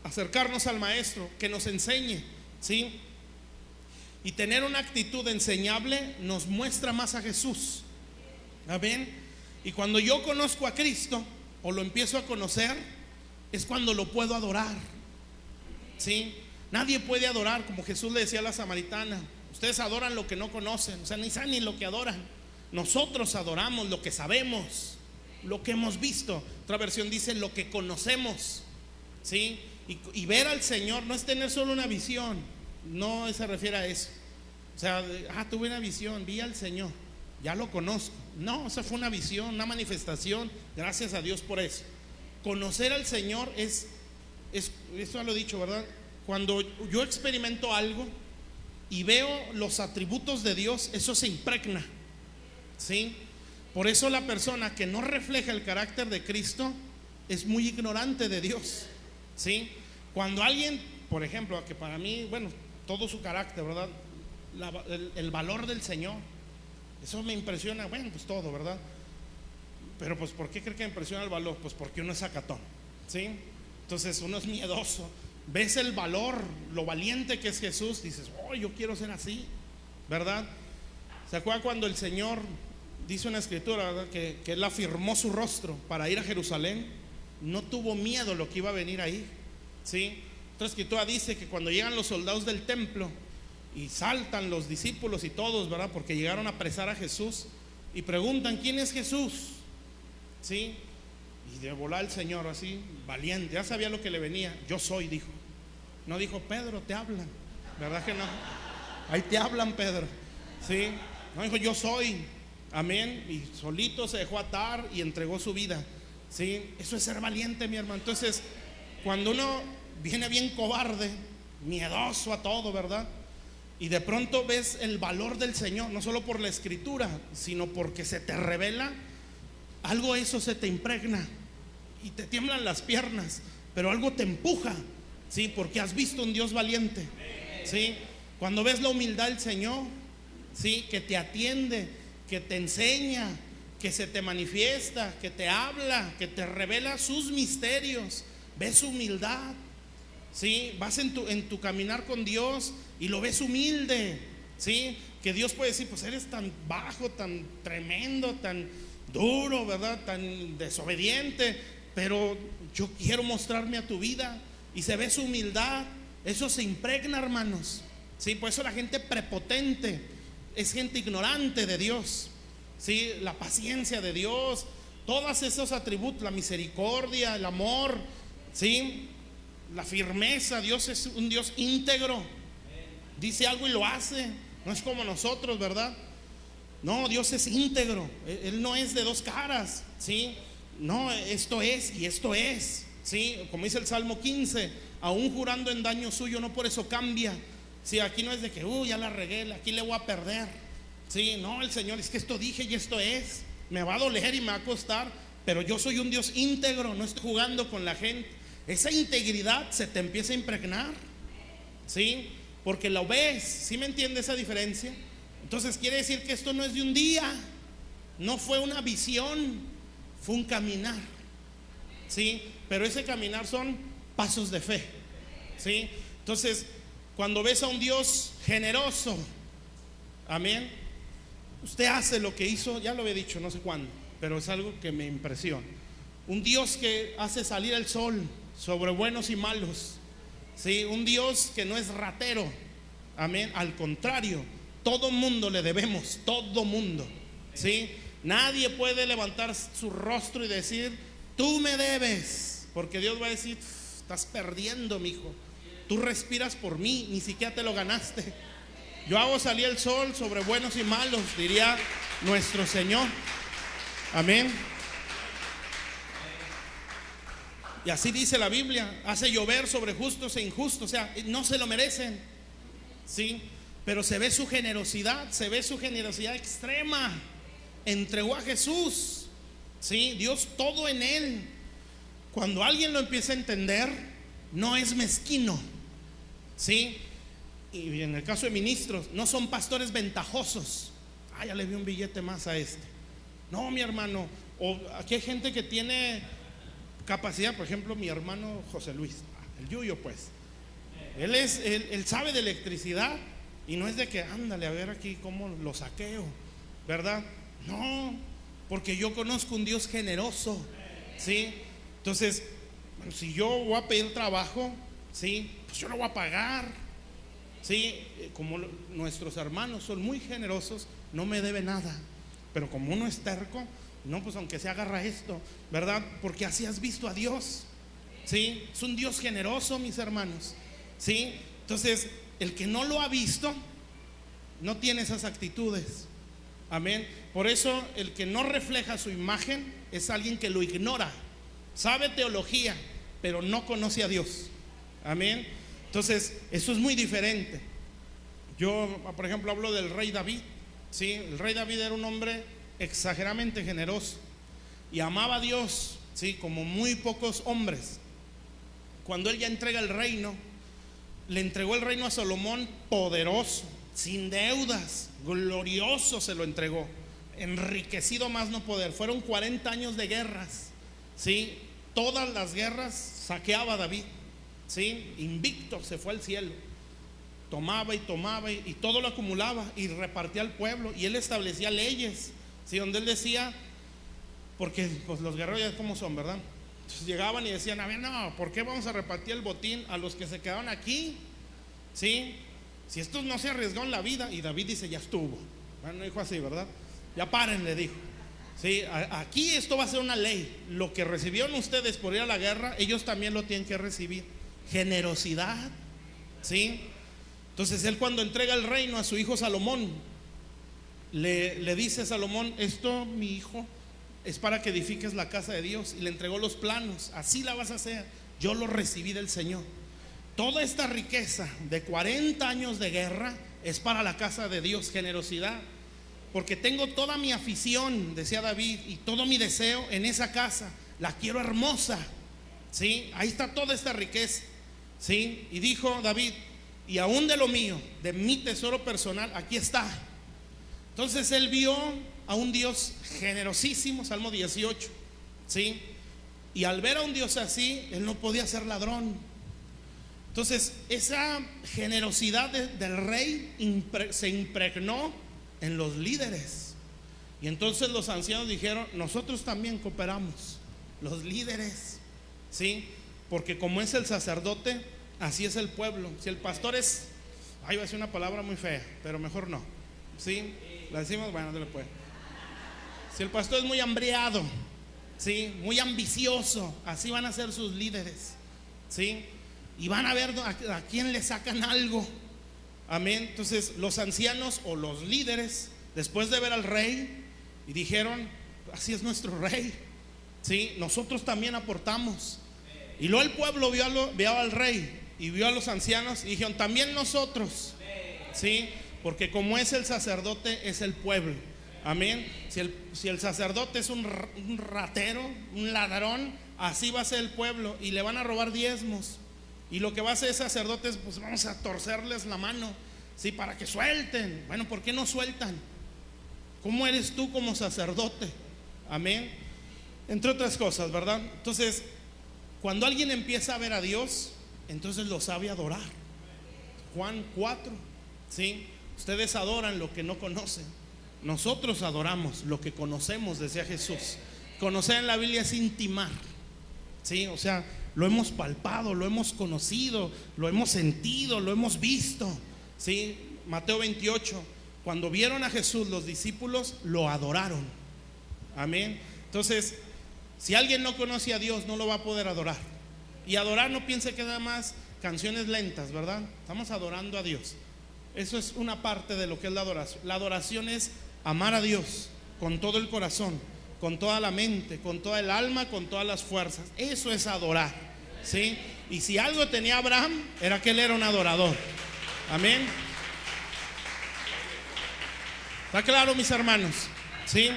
[SPEAKER 1] Acercarnos al maestro, que nos enseñe, ¿sí? Y tener una actitud enseñable nos muestra más a Jesús. Amén. Y cuando yo conozco a Cristo, o lo empiezo a conocer, es cuando lo puedo adorar, ¿sí? Nadie puede adorar, como Jesús le decía a la samaritana: ustedes adoran lo que no conocen, o sea, ni saben ni lo que adoran. Nosotros adoramos lo que sabemos, lo que hemos visto. Otra versión dice lo que conocemos, ¿sí? Y ver al Señor no es tener solo una visión, no se refiere a eso. O sea, tuve una visión, vi al Señor, ya lo conozco. No, esa fue una visión, una manifestación. Gracias a Dios por eso. Conocer al Señor es eso lo he dicho, ¿verdad? Cuando yo experimento algo y veo los atributos de Dios, eso se impregna, ¿sí? Por eso la persona que no refleja el carácter de Cristo es muy ignorante de Dios, ¿sí? Cuando alguien, por ejemplo, que para mí, bueno, todo su carácter, ¿verdad? El valor del Señor, eso me impresiona, bueno, pues todo, ¿verdad? Pero pues ¿por qué cree que me impresiona el valor? Pues porque uno es sacatón, ¿sí? Entonces uno es miedoso. Ves el valor, lo valiente que es Jesús, dices, oh, yo quiero ser así, ¿verdad? ¿Se acuerda cuando el Señor dice una escritura, ¿verdad? Que Él afirmó su rostro para ir a Jerusalén? No tuvo miedo lo que iba a venir ahí, ¿sí? Otra escritura dice que cuando llegan los soldados del templo y saltan los discípulos y todos, ¿verdad? Porque llegaron a apresar a Jesús y preguntan, ¿quién es Jesús? ¿Sí? Y de volar el Señor así, valiente, ya sabía lo que le venía. Yo soy, dijo. No dijo, Pedro, te hablan, ¿verdad que no? Ahí te hablan, Pedro, ¿sí? No dijo, yo soy, amén. Y solito se dejó atar y entregó su vida, ¿sí? Eso es ser valiente, mi hermano. Entonces, cuando uno viene bien cobarde, miedoso a todo, ¿verdad? Y de pronto ves el valor del Señor, no solo por la escritura, sino porque se te revela algo, eso se te impregna y te tiemblan las piernas, pero algo te empuja, ¿sí? Porque has visto un Dios valiente, ¿sí? Cuando ves la humildad del Señor, ¿sí? Que te atiende, que te enseña, que se te manifiesta, que te habla, que te revela sus misterios, ves su humildad, ¿sí? Vas en tu caminar con Dios y lo ves humilde, ¿sí? Que Dios puede decir, pues eres tan bajo, tan tremendo, tan duro, ¿verdad? Tan desobediente, pero yo quiero mostrarme a tu vida. Y se ve su humildad, eso se impregna, hermanos, ¿sí? Por eso la gente prepotente es gente ignorante de Dios, ¿sí? La paciencia de Dios, todos esos atributos, la misericordia, el amor, ¿sí? La firmeza. Dios es un Dios íntegro, dice algo y lo hace, no es como nosotros, ¿verdad? No, Dios es íntegro, Él no es de dos caras, ¿sí? No, esto es y esto es, ¿sí? Como dice el Salmo 15, aún jurando en daño suyo, no por eso cambia, ¿sí? Aquí no es de que, ya la regué, aquí le voy a perder, ¿sí? No, el Señor, es que esto dije y esto es, me va a doler y me va a costar, pero yo soy un Dios íntegro, no estoy jugando con la gente. Esa integridad se te empieza a impregnar, ¿sí? Porque lo ves, ¿sí me entiende esa diferencia? Entonces quiere decir que esto no es de un día, no fue una visión, fue un caminar, ¿sí? Pero ese caminar son pasos de fe, ¿sí? Entonces, cuando ves a un Dios generoso, amén, usted hace lo que hizo, ya lo había dicho, no sé cuándo, pero es algo que me impresiona. Un Dios que hace salir el sol sobre buenos y malos, ¿sí? Un Dios que no es ratero, amén, al contrario, todo mundo le debemos, todo mundo, ¿sí? Nadie puede levantar su rostro y decir, tú me debes, porque Dios va a decir, estás perdiendo, mijo. Tú respiras por mí, ni siquiera te lo ganaste. Yo hago salir el sol sobre buenos y malos, diría nuestro Señor, amén. Y así dice la Biblia, hace llover sobre justos e injustos, o sea, no se lo merecen, ¿sí? Pero se ve su generosidad, extrema. Entregó a Jesús, ¿sí? Dios todo en él. Cuando alguien lo empieza a entender, no es mezquino, ¿sí? Y en el caso de ministros, no son pastores ventajosos. Ya le vi un billete más a este. No, mi hermano. O aquí hay gente que tiene capacidad, por ejemplo, mi hermano José Luis, el Yuyo, pues. Él sabe de electricidad. Y no es de que, ándale, a ver aquí cómo lo saqueo, ¿verdad? No, porque yo conozco un Dios generoso, ¿sí? Entonces, bueno, si yo voy a pedir trabajo, ¿sí? Pues yo lo voy a pagar, ¿sí? Como nuestros hermanos son muy generosos, no me debe nada. Pero como uno es terco, no, pues aunque se agarra esto, ¿verdad? Porque así has visto a Dios, ¿sí? Es un Dios generoso, mis hermanos, ¿sí? Entonces, el que no lo ha visto no tiene esas actitudes, amén. Por eso el que no refleja su imagen es alguien que lo ignora, sabe teología, pero no conoce a Dios, Amén. Entonces, eso es muy diferente. Yo, por ejemplo, hablo del rey David. ¿Sí? El rey David era un hombre exageradamente generoso y amaba a Dios, ¿sí? Como muy pocos hombres. Cuando él ya entrega el reino, le entregó el reino a Salomón poderoso, sin deudas, glorioso se lo entregó, enriquecido más no poder. Fueron 40 años de guerras, ¿sí? Todas las guerras saqueaba David, ¿sí? Invicto se fue al cielo. Tomaba y todo lo acumulaba y repartía al pueblo, y él establecía leyes, ¿sí? Donde él decía, porque pues los guerreros ya como son, ¿verdad? Entonces llegaban y decían, a ver, no, ¿por qué vamos a repartir el botín a los que se quedaron aquí? ¿Sí? Si estos no se arriesgaron la vida. Y David dice, ya estuvo. Bueno, dijo así, ¿verdad? Ya paren, le dijo. ¿Sí? Aquí esto va a ser una ley. Lo que recibieron ustedes por ir a la guerra, ellos también lo tienen que recibir. Generosidad, ¿sí? Entonces él, cuando entrega el reino a su hijo Salomón, le dice a Salomón, esto, mi hijo, es para que edifiques la casa de Dios. Y le entregó los planos, así la vas a hacer. Yo lo recibí del Señor. Toda esta riqueza de 40 años de guerra es para la casa de Dios. Generosidad, porque tengo toda mi afición, decía David, y todo mi deseo en esa casa. La quiero hermosa, ¿sí? Ahí está toda esta riqueza, ¿sí? Y dijo David, y aún de lo mío, de mi tesoro personal, aquí está. Entonces él vio a un Dios generosísimo, Salmo 18, ¿sí? Y al ver a un Dios así, él no podía ser ladrón. Entonces esa generosidad del rey se impregnó en los líderes. Y entonces los ancianos dijeron, nosotros también cooperamos, los líderes, ¿sí? Porque como es el sacerdote, así es el pueblo. Si el pastor es, ay, va a ser una palabra muy fea, pero mejor no, ¿sí? La decimos, bueno, no le puede. Si el pastor es muy hambriado, ¿sí? Muy ambicioso, así van a ser sus líderes, ¿sí? Y van a ver a quién le sacan algo. Amén. Entonces los ancianos o los líderes, después de ver al rey, y dijeron, así es nuestro rey, ¿sí? Nosotros también aportamos. Y luego el pueblo vio al rey y vio a los ancianos y dijeron, también nosotros, ¿sí? Porque como es el sacerdote, es el pueblo. Amén. Si el sacerdote es un ratero, un ladrón, así va a ser el pueblo, y le van a robar diezmos. Y lo que va a hacer el sacerdote es, pues vamos a torcerles la mano, ¿sí? Para que suelten. Bueno, ¿por qué no sueltan? ¿Cómo eres tú como sacerdote? Amén. Entre otras cosas, ¿verdad? Entonces, cuando alguien empieza a ver a Dios, entonces lo sabe adorar. Juan 4, ¿sí? Ustedes adoran lo que no conocen. Nosotros adoramos lo que conocemos, decía Jesús. Conocer en la Biblia es intimar, ¿sí? O sea, lo hemos palpado, lo hemos conocido, lo hemos sentido, lo hemos visto, ¿sí? Mateo 28, cuando vieron a Jesús, los discípulos lo adoraron. Amén. Entonces, si alguien no conoce a Dios, no lo va a poder adorar. Y adorar, no piense que nada más canciones lentas, ¿verdad? Estamos adorando a Dios. Eso es una parte de lo que es la adoración. La adoración es amar a Dios con todo el corazón, con toda la mente, con toda el alma, con todas las fuerzas. Eso es adorar, ¿sí? Y si algo tenía Abraham, era que él era un adorador. Amén. ¿Está claro, mis hermanos? ¿Sí?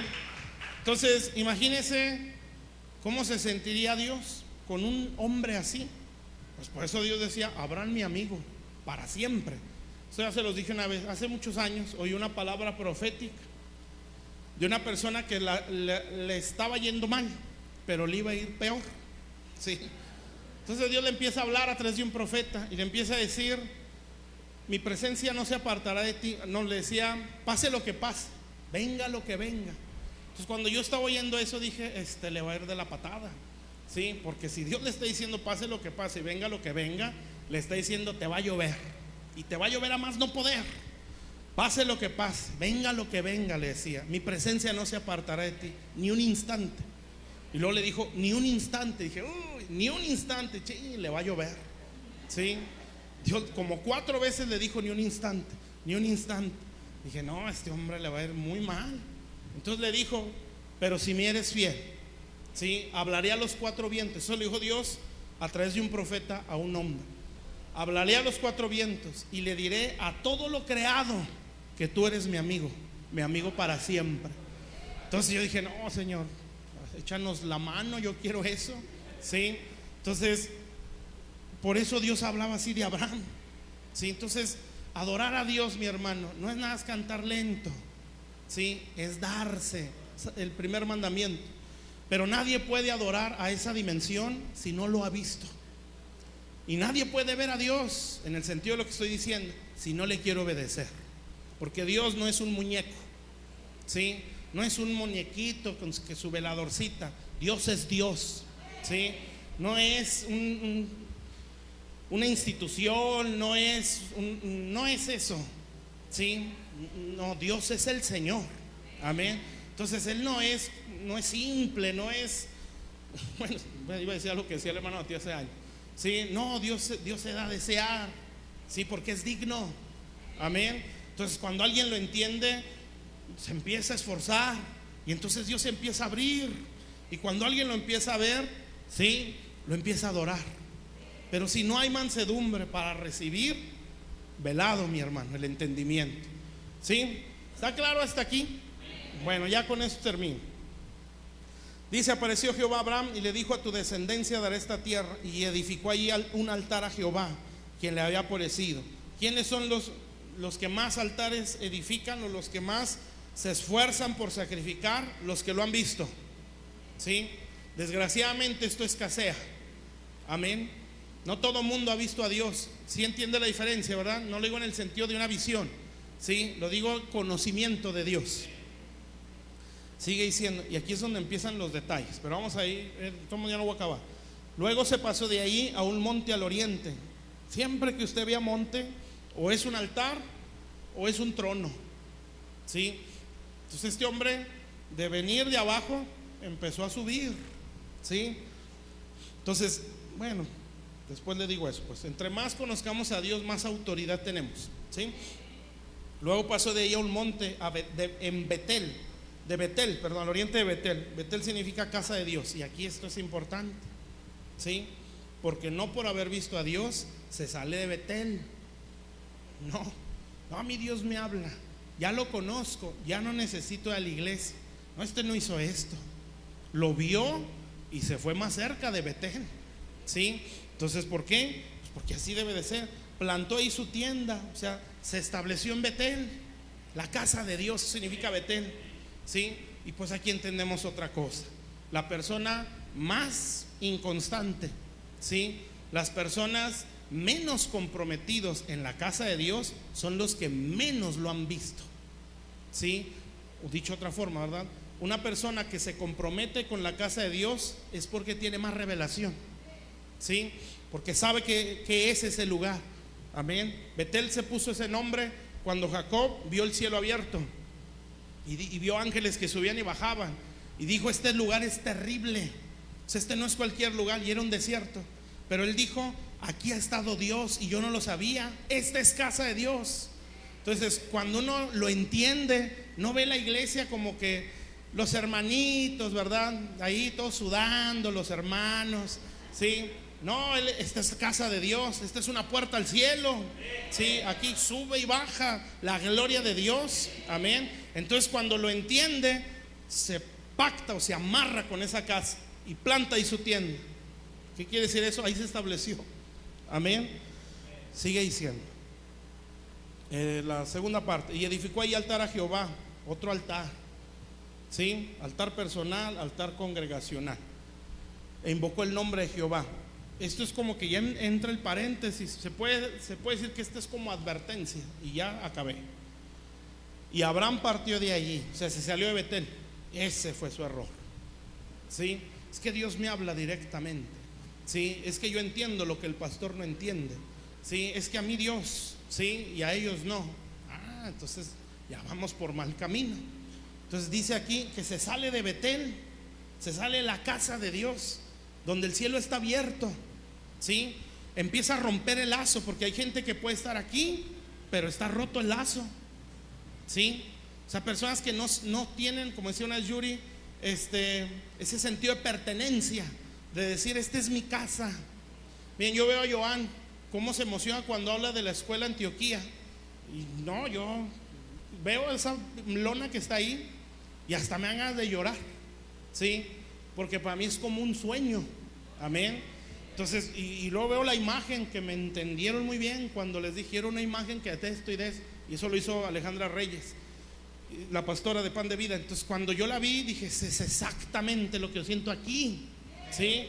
[SPEAKER 1] Entonces, imagínense cómo se sentiría Dios con un hombre así. Pues por eso Dios decía, Abraham mi amigo, para siempre. Eso ya se los dije una vez, hace muchos años oí una palabra profética de una persona que le estaba yendo mal, pero le iba a ir peor, ¿sí? Entonces Dios le empieza a hablar a través de un profeta y le empieza a decir, mi presencia no se apartará de ti. No, le decía, pase lo que pase, venga lo que venga. Entonces cuando yo estaba oyendo eso dije, le va a ir de la patada, ¿sí? Porque si Dios le está diciendo pase lo que pase, venga lo que venga, le está diciendo te va a llover, y te va a llover a más no poder. Pase lo que pase, venga lo que venga, le decía, mi presencia no se apartará de ti, ni un instante. Y luego le dijo, ni un instante. Dije, uy, ni un instante, le va a llover, ¿sí? Dios como 4 veces le dijo, ni un instante, ni un instante. Dije, no, a este hombre le va a ir muy mal. Entonces le dijo, pero si me eres fiel, ¿sí? Hablaré a los 4 vientos. Eso le dijo Dios a través de un profeta a un hombre. hablaré a los cuatro vientos y le diré a todo lo creado que tú eres mi amigo para siempre. Entonces yo dije, no, Señor, échanos la mano, yo quiero eso, ¿sí? Entonces, por eso Dios hablaba así de Abraham, ¿sí? Entonces, adorar a Dios, mi hermano, no es nada, es cantar lento, ¿sí? Es darse, el primer mandamiento. Pero nadie puede adorar a esa dimensión si no lo ha visto. Y nadie puede ver a Dios, en el sentido de lo que estoy diciendo, si no le quiere obedecer. Porque Dios no es un muñeco, ¿sí? No es un muñequito con que su veladorcita. Dios es Dios, ¿sí? No es una institución, no es eso, ¿sí? No, Dios es el Señor, amén. Entonces Él no es simple, no es, bueno, iba a decir algo que decía el hermano Matías hace años, ¿sí? No, Dios se da a desear, ¿sí? Porque es digno, amén. Entonces cuando alguien lo entiende, se empieza a esforzar y entonces Dios se empieza a abrir, y cuando alguien lo empieza a ver, ¿sí? Lo empieza a adorar. Pero si no hay mansedumbre para recibir, velado, mi hermano, el entendimiento, ¿sí? ¿Está claro hasta aquí? Bueno, ya con esto termino. Dice: apareció Jehová a Abraham y le dijo: a tu descendencia daré esta tierra. Y edificó allí un altar a Jehová, quien le había aparecido. ¿Quiénes son los que más altares edifican, o los que más se esfuerzan por sacrificar? Los que lo han visto, ¿sí? Desgraciadamente esto escasea, amén. No todo mundo ha visto a Dios. ¿Sí entiende la diferencia, verdad? No lo digo en el sentido de una visión, ¿sí? Lo digo conocimiento de Dios. Sigue diciendo, y aquí es donde empiezan los detalles, pero vamos a ir, ya no voy a acabar. Luego se pasó de ahí a un monte al oriente. Siempre que usted vea monte, o es un altar o es un trono, ¿sí? Entonces este hombre, de venir de abajo, empezó a subir, ¿sí? Entonces, bueno, después le digo eso, pues entre más conozcamos a Dios, más autoridad tenemos, ¿sí? Luego pasó de ahí a un monte en Betel, al oriente de Betel. Betel significa casa de Dios, y aquí esto es importante, ¿sí? Porque no por haber visto a Dios se sale de Betel. No, a mí Dios me habla, ya lo conozco, ya no necesito ir a la iglesia. No, este no hizo esto, lo vio y se fue más cerca de Betel, ¿sí? Entonces, ¿por qué? Pues porque así debe de ser. Plantó ahí su tienda, o sea, se estableció en Betel. La casa de Dios significa Betel, ¿sí? Y pues aquí entendemos otra cosa: la persona más inconstante, ¿sí? Las personas menos comprometidos en la casa de Dios son los que menos lo han visto, ¿sí? O dicho de otra forma, ¿verdad? Una persona que se compromete con la casa de Dios es porque tiene más revelación, ¿sí? Porque sabe que ese es el lugar, amén. Betel se puso ese nombre cuando Jacob vio el cielo abierto y vio ángeles que subían y bajaban, y dijo: este lugar es terrible, o sea, este no es cualquier lugar, y era un desierto. Pero él dijo: aquí ha estado Dios y yo no lo sabía, esta es casa de Dios. Entonces, cuando uno lo entiende, no ve la iglesia como que los hermanitos, ¿verdad? Ahí todos sudando, los hermanos, ¿sí? No, esta es casa de Dios, esta es una puerta al cielo, ¿sí? Aquí sube y baja la gloria de Dios, amén. Entonces, cuando lo entiende, se pacta o se amarra con esa casa y planta ahí su tienda. ¿Qué quiere decir eso? Ahí se estableció, amén. Sigue diciendo la segunda parte: y edificó ahí altar a Jehová, otro altar, ¿sí? Altar personal, altar congregacional, e invocó el nombre de Jehová. Esto es como que ya entra el paréntesis, se puede decir que esto es como advertencia, y ya acabé. Y Abraham partió de allí, o sea, se salió de Betel. Ese fue su error, ¿sí? Es que Dios me habla directamente, ¿sí? Es que yo entiendo lo que el pastor no entiende, ¿sí? Es que a mí Dios, ¿sí? Y a ellos no. Entonces ya vamos por mal camino. Entonces dice aquí que se sale de Betel, se sale de la casa de Dios, donde el cielo está abierto, ¿sí? Empieza a romper el lazo, porque hay gente que puede estar aquí, pero está roto el lazo, ¿sí? O sea, personas que no tienen, como decía una Yuri, ese sentido de pertenencia, de decir: esta es mi casa. Bien, yo veo a Joan, cómo se emociona cuando habla de la escuela Antioquía. Y no, yo veo esa lona que está ahí y hasta me dan ganas de llorar, ¿sí? Porque para mí es como un sueño, amén. Entonces, y luego veo la imagen que me entendieron muy bien cuando les dijeron una imagen que de esto y de eso, y eso lo hizo Alejandra Reyes, la pastora de Pan de Vida. Entonces cuando yo la vi dije, es exactamente lo que yo siento aquí, ¿sí?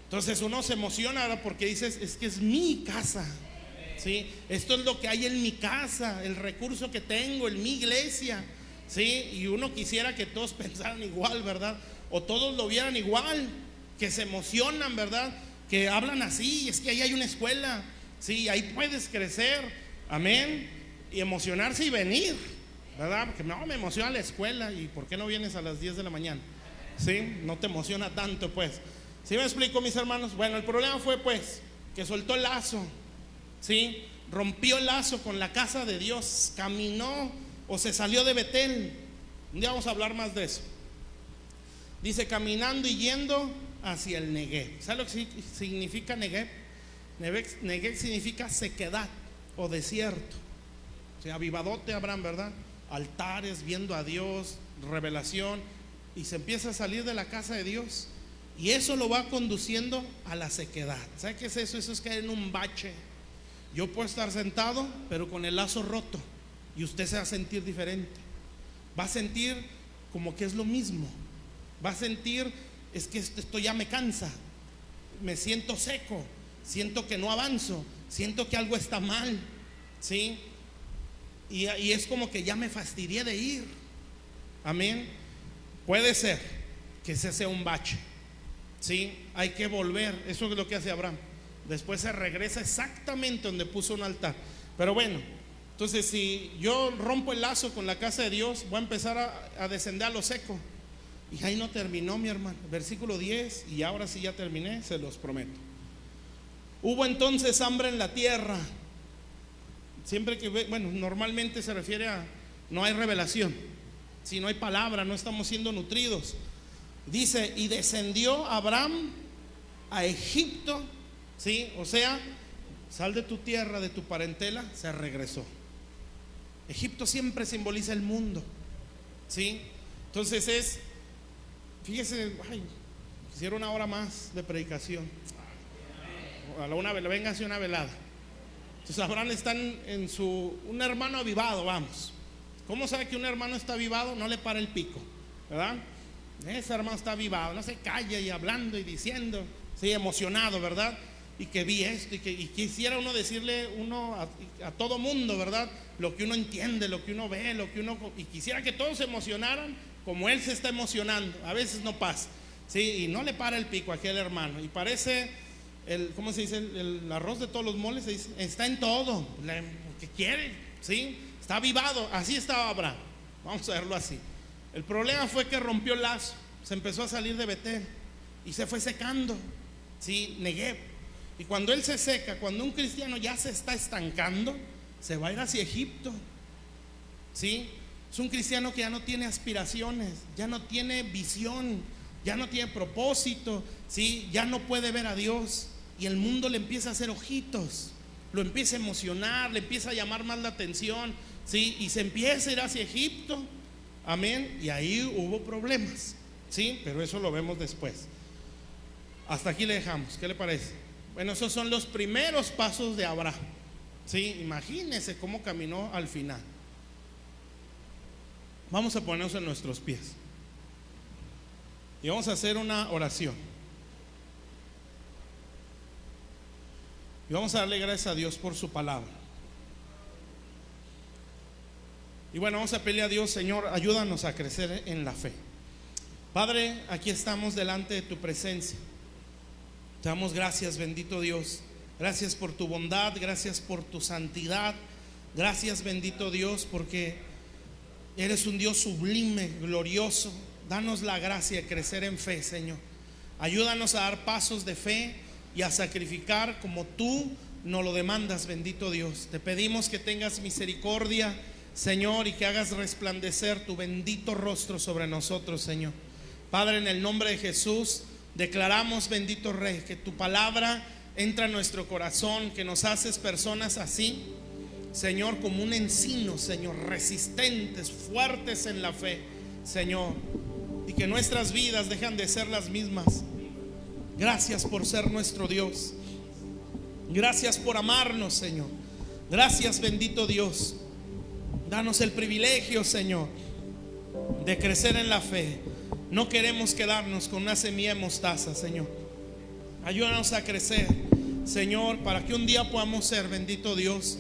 [SPEAKER 1] Entonces uno se emociona ahora porque dices, es que es mi casa, ¿sí? Esto es lo que hay en mi casa, el recurso que tengo en mi iglesia, ¿sí? Y uno quisiera que todos pensaran igual, ¿verdad? O todos lo vieran igual, que se emocionan, ¿verdad? Que hablan así, es que ahí hay una escuela, ¿sí? Ahí puedes crecer, amén, y emocionarse y venir, ¿verdad? Porque no, me emociona la escuela. ¿Y por qué no vienes a las 10 de la mañana? ¿Sí? No te emociona tanto, pues. ¿Sí me explico, mis hermanos? Bueno, el problema fue, pues, que soltó el lazo, ¿sí? Rompió el lazo con la casa de Dios, caminó o se salió de Betel. Un día vamos a hablar más de eso. Dice, caminando y yendo hacia el Negev. ¿Sabes lo que significa Negev? Negev significa sequedad o desierto. O sea, avivadote Abraham, ¿verdad? Altares, viendo a Dios, revelación, y se empieza a salir de la casa de Dios, y eso lo va conduciendo a la sequedad. ¿Sabe qué es eso? Eso es caer en un bache. Yo puedo estar sentado, pero con el lazo roto, y usted se va a sentir diferente. Va a sentir como que es lo mismo. Va a sentir, es que esto ya me cansa, me siento seco, siento que no avanzo, siento que algo está mal, ¿sí? Y es como que ya me fastidié de ir, amén. Puede ser que ese sea un bache, ¿sí? Hay que volver, eso es lo que hace Abraham. Después se regresa exactamente donde puso un altar. Pero bueno, entonces si yo rompo el lazo con la casa de Dios, voy a empezar a descender a lo seco. Y ahí no terminó, mi hermano. Versículo 10, y ahora sí ya terminé, se los prometo. Hubo entonces hambre en la tierra. Siempre que, bueno, normalmente se refiere a no hay revelación, si no hay palabra, no estamos siendo nutridos. Dice, y descendió Abraham a Egipto, ¿sí? O sea, sal de tu tierra, de tu parentela, se regresó. Egipto siempre simboliza el mundo, ¿sí? Entonces fíjese, quisiera una hora más de predicación. Venga hacia una velada. Entonces Abraham está en un hermano avivado, vamos. ¿Cómo sabe que un hermano está avivado? No le para el pico, ¿verdad? Ese hermano está avivado, no se calla y hablando y diciendo, sí, emocionado, ¿verdad? Y que vi esto y quisiera uno decirle a todo mundo, ¿verdad? Lo que uno entiende, lo que uno ve, y quisiera que todos se emocionaran como él se está emocionando. A veces no pasa, ¿sí? Y no le para el pico a aquel hermano. Y parece, ¿cómo se dice? El arroz de todos los moles, se dice, está en todo, lo que quiere, ¿sí? Está avivado, así estaba Abraham. Vamos a verlo así. El problema fue que rompió el lazo, se empezó a salir de Betel y se fue secando, ¿sí? Negev. Y cuando él se seca, cuando un cristiano ya se está estancando, se va a ir hacia Egipto, ¿sí? Es un cristiano que ya no tiene aspiraciones, ya no tiene visión, ya no tiene propósito, ¿sí? Ya no puede ver a Dios, y el mundo le empieza a hacer ojitos, lo empieza a emocionar, le empieza a llamar más la atención, ¿sí? Y se empieza a ir hacia Egipto, amén. Y ahí hubo problemas, ¿sí? Pero eso lo vemos después. Hasta aquí le dejamos, ¿qué le parece? Bueno, esos son los primeros pasos de Abraham, ¿sí? Imagínense cómo caminó al final. Vamos a ponernos en nuestros pies y vamos a hacer una oración. Y vamos a darle gracias a Dios por su palabra. Y bueno, vamos a pedirle a Dios, Señor, ayúdanos a crecer en la fe. Padre, aquí estamos delante de tu presencia. Te damos gracias, bendito Dios. Gracias por tu bondad, gracias por tu santidad. Gracias, bendito Dios, porque eres un Dios sublime, glorioso. Danos la gracia de crecer en fe, Señor. Ayúdanos a dar pasos de fe y a sacrificar como tú nos lo demandas, bendito Dios. Te pedimos que tengas misericordia, Señor, y que hagas resplandecer tu bendito rostro sobre nosotros, Señor. Padre, en el nombre de Jesús declaramos, bendito Rey, que tu palabra entra a nuestro corazón, que nos haces personas así, Señor, como un encino, Señor, resistentes, fuertes en la fe, Señor, y que nuestras vidas dejan de ser las mismas. Gracias por ser nuestro Dios. Gracias por amarnos, Señor. Gracias, bendito Dios. Danos el privilegio, Señor, de crecer en la fe. No queremos quedarnos con una semilla de mostaza, Señor. Ayúdanos a crecer, Señor, para que un día podamos ser, bendito Dios,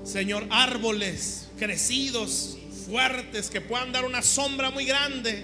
[SPEAKER 1] Señor, árboles crecidos, fuertes, que puedan dar una sombra muy grande,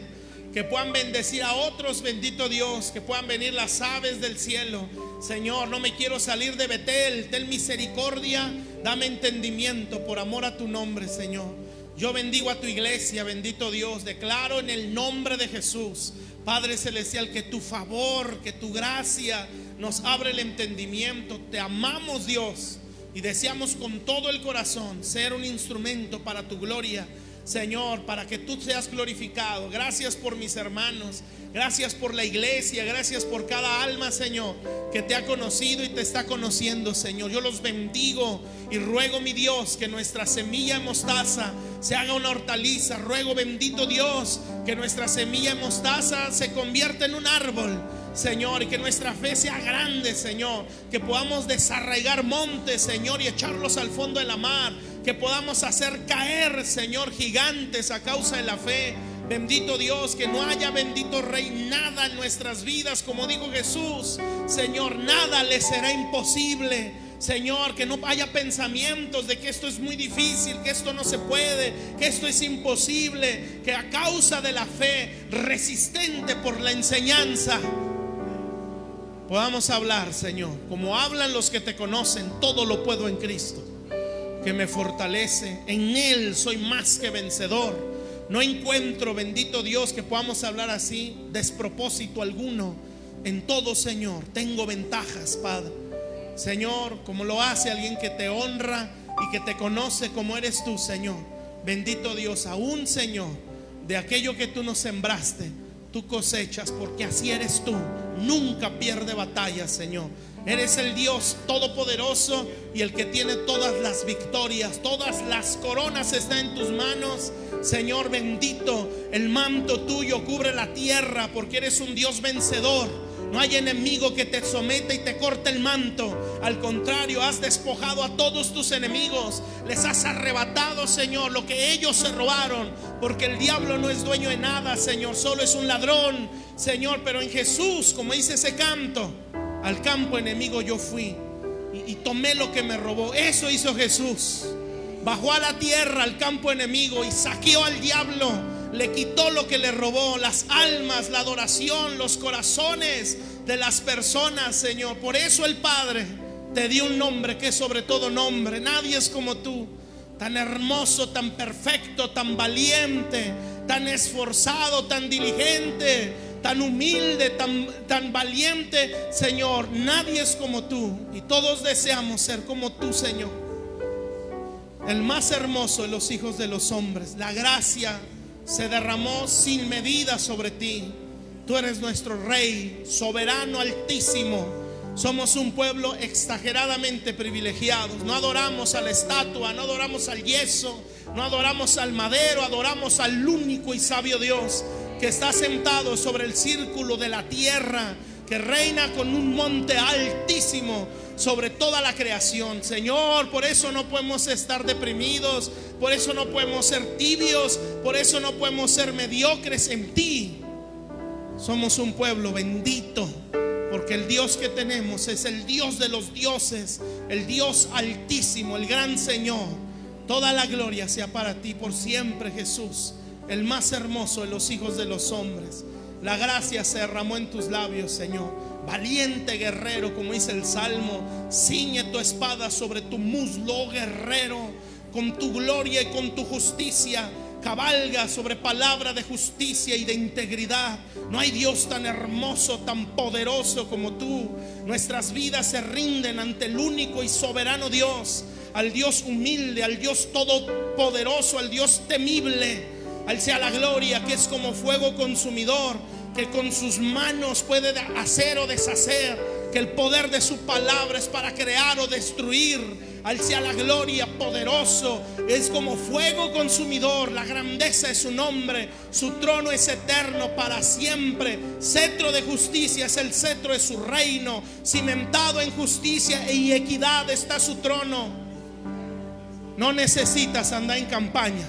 [SPEAKER 1] que puedan bendecir a otros, bendito Dios, que puedan venir las aves del cielo. Señor, no me quiero salir de Betel. Ten misericordia, dame entendimiento por amor a tu nombre, Señor. Yo bendigo a tu iglesia, bendito Dios. Declaro en el nombre de Jesús, Padre celestial, que tu favor, que tu gracia nos abre el entendimiento. Te amamos, Dios, y deseamos con todo el corazón ser un instrumento para tu gloria, Señor, para que tú seas glorificado. Gracias por mis hermanos, gracias por la iglesia, gracias por cada alma, Señor, que te ha conocido y te está conociendo, Señor. Yo los bendigo y ruego, mi Dios, que nuestra semilla de mostaza se haga una hortaliza. Ruego, bendito Dios, que nuestra semilla de mostaza se convierta en un árbol, Señor, y que nuestra fe sea grande, Señor, que podamos desarraigar montes, Señor, y echarlos al fondo de la mar, que podamos hacer caer, Señor, gigantes a causa de la fe. Bendito Dios, que no haya, bendito Rey, nada en nuestras vidas, como dijo Jesús, Señor, nada le será imposible. Señor, que no haya pensamientos de que esto es muy difícil, que esto no se puede, que esto es imposible. Que a causa de la fe resistente por la enseñanza podamos hablar, Señor, como hablan los que te conocen: todo lo puedo en Cristo que me fortalece. En Él soy más que vencedor. No encuentro, bendito Dios, que podamos hablar así, despropósito alguno. En todo, Señor, tengo ventajas, Padre. Señor, como lo hace alguien que te honra y que te conoce como eres tú, Señor. Bendito Dios, aún, Señor, de aquello que tú nos sembraste, tú cosechas, porque así eres tú. Nunca pierde batalla, Señor. Eres el Dios todopoderoso y el que tiene todas las victorias. Todas las coronas están en tus manos, Señor bendito. El manto tuyo cubre la tierra, porque eres un Dios vencedor. No hay enemigo que te someta y te corte el manto. Al contrario, has despojado a todos tus enemigos. Les has arrebatado, Señor, lo que ellos se robaron, porque el diablo no es dueño de nada, Señor. Solo es un ladrón, Señor. Pero en Jesús, como dice ese canto, al campo enemigo yo fui y tomé lo que me robó. Eso hizo Jesús. Bajó a la tierra, al campo enemigo, y saqueó al diablo. Le quitó lo que le robó: las almas, la adoración, los corazones de las personas, Señor. Por eso el Padre te dio un nombre que es sobre todo nombre. Nadie es como tú, tan hermoso, tan perfecto, tan valiente, tan esforzado, tan diligente, tan humilde, tan valiente, Señor. Nadie es como tú, y todos deseamos ser como tú, Señor. El más hermoso de los hijos de los hombres. La gracia se derramó sin medida sobre ti. Tú eres nuestro Rey, soberano, altísimo. Somos un pueblo exageradamente privilegiado. No adoramos a la estatua, no adoramos al yeso, no adoramos al madero. Adoramos al único y sabio Dios, que está sentado sobre el círculo de la tierra, que reina con un monte altísimo sobre toda la creación, Señor. Por eso no podemos estar deprimidos, por eso no podemos ser tibios, por eso no podemos ser mediocres en ti. Somos un pueblo bendito, porque el Dios que tenemos es el Dios de los dioses, el Dios altísimo, el gran Señor. Toda la gloria sea para ti por siempre, Jesús, el más hermoso de los hijos de los hombres. La gracia se derramó en tus labios, Señor. Valiente guerrero, como dice el Salmo, ciñe tu espada sobre tu muslo, oh guerrero. Con tu gloria y con tu justicia cabalga sobre palabra de justicia y de integridad. No hay Dios tan hermoso, tan poderoso como tú. Nuestras vidas se rinden ante el único y soberano Dios, al Dios humilde, al Dios todopoderoso, al Dios temible. A Él sea la gloria, que es como fuego consumidor, que con sus manos puede hacer o deshacer, que el poder de su palabra es para crear o destruir. A Él sea la gloria, poderoso, es como fuego consumidor. La grandeza es su nombre, su trono es eterno para siempre. Cetro de justicia es el cetro de su reino, cimentado en justicia y equidad está su trono. No necesitas andar en campaña.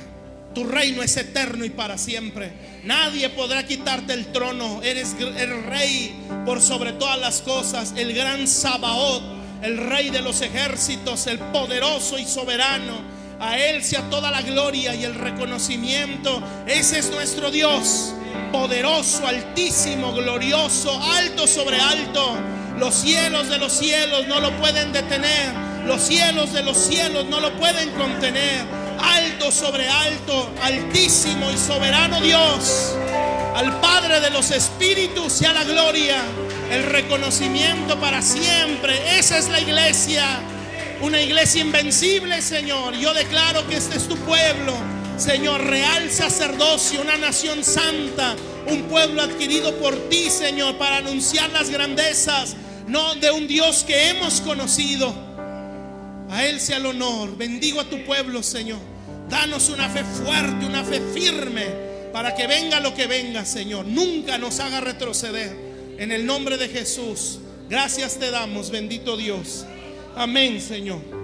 [SPEAKER 1] Tu reino es eterno y para siempre. Nadie podrá quitarte el trono. Eres el rey por sobre todas las cosas, el gran Sabaoth, el rey de los ejércitos, el poderoso y soberano. A Él sea toda la gloria y el reconocimiento. Ese es nuestro Dios, poderoso, altísimo, glorioso, alto sobre alto. Los cielos de los cielos no lo pueden detener. Los cielos de los cielos no lo pueden contener. Alto sobre alto, altísimo y soberano Dios. Al Padre de los espíritus sea la gloria, el reconocimiento para siempre. Esa es la iglesia, una iglesia invencible, Señor. Yo declaro que este es tu pueblo, Señor, real sacerdocio, una nación santa, un pueblo adquirido por ti, Señor, para anunciar las grandezas, no de un Dios que hemos conocido. A Él sea el honor. Bendigo a tu pueblo, Señor. Danos una fe fuerte, una fe firme, para que venga lo que venga, Señor. Nunca nos haga retroceder. En el nombre de Jesús, gracias te damos, bendito Dios. Amén, Señor.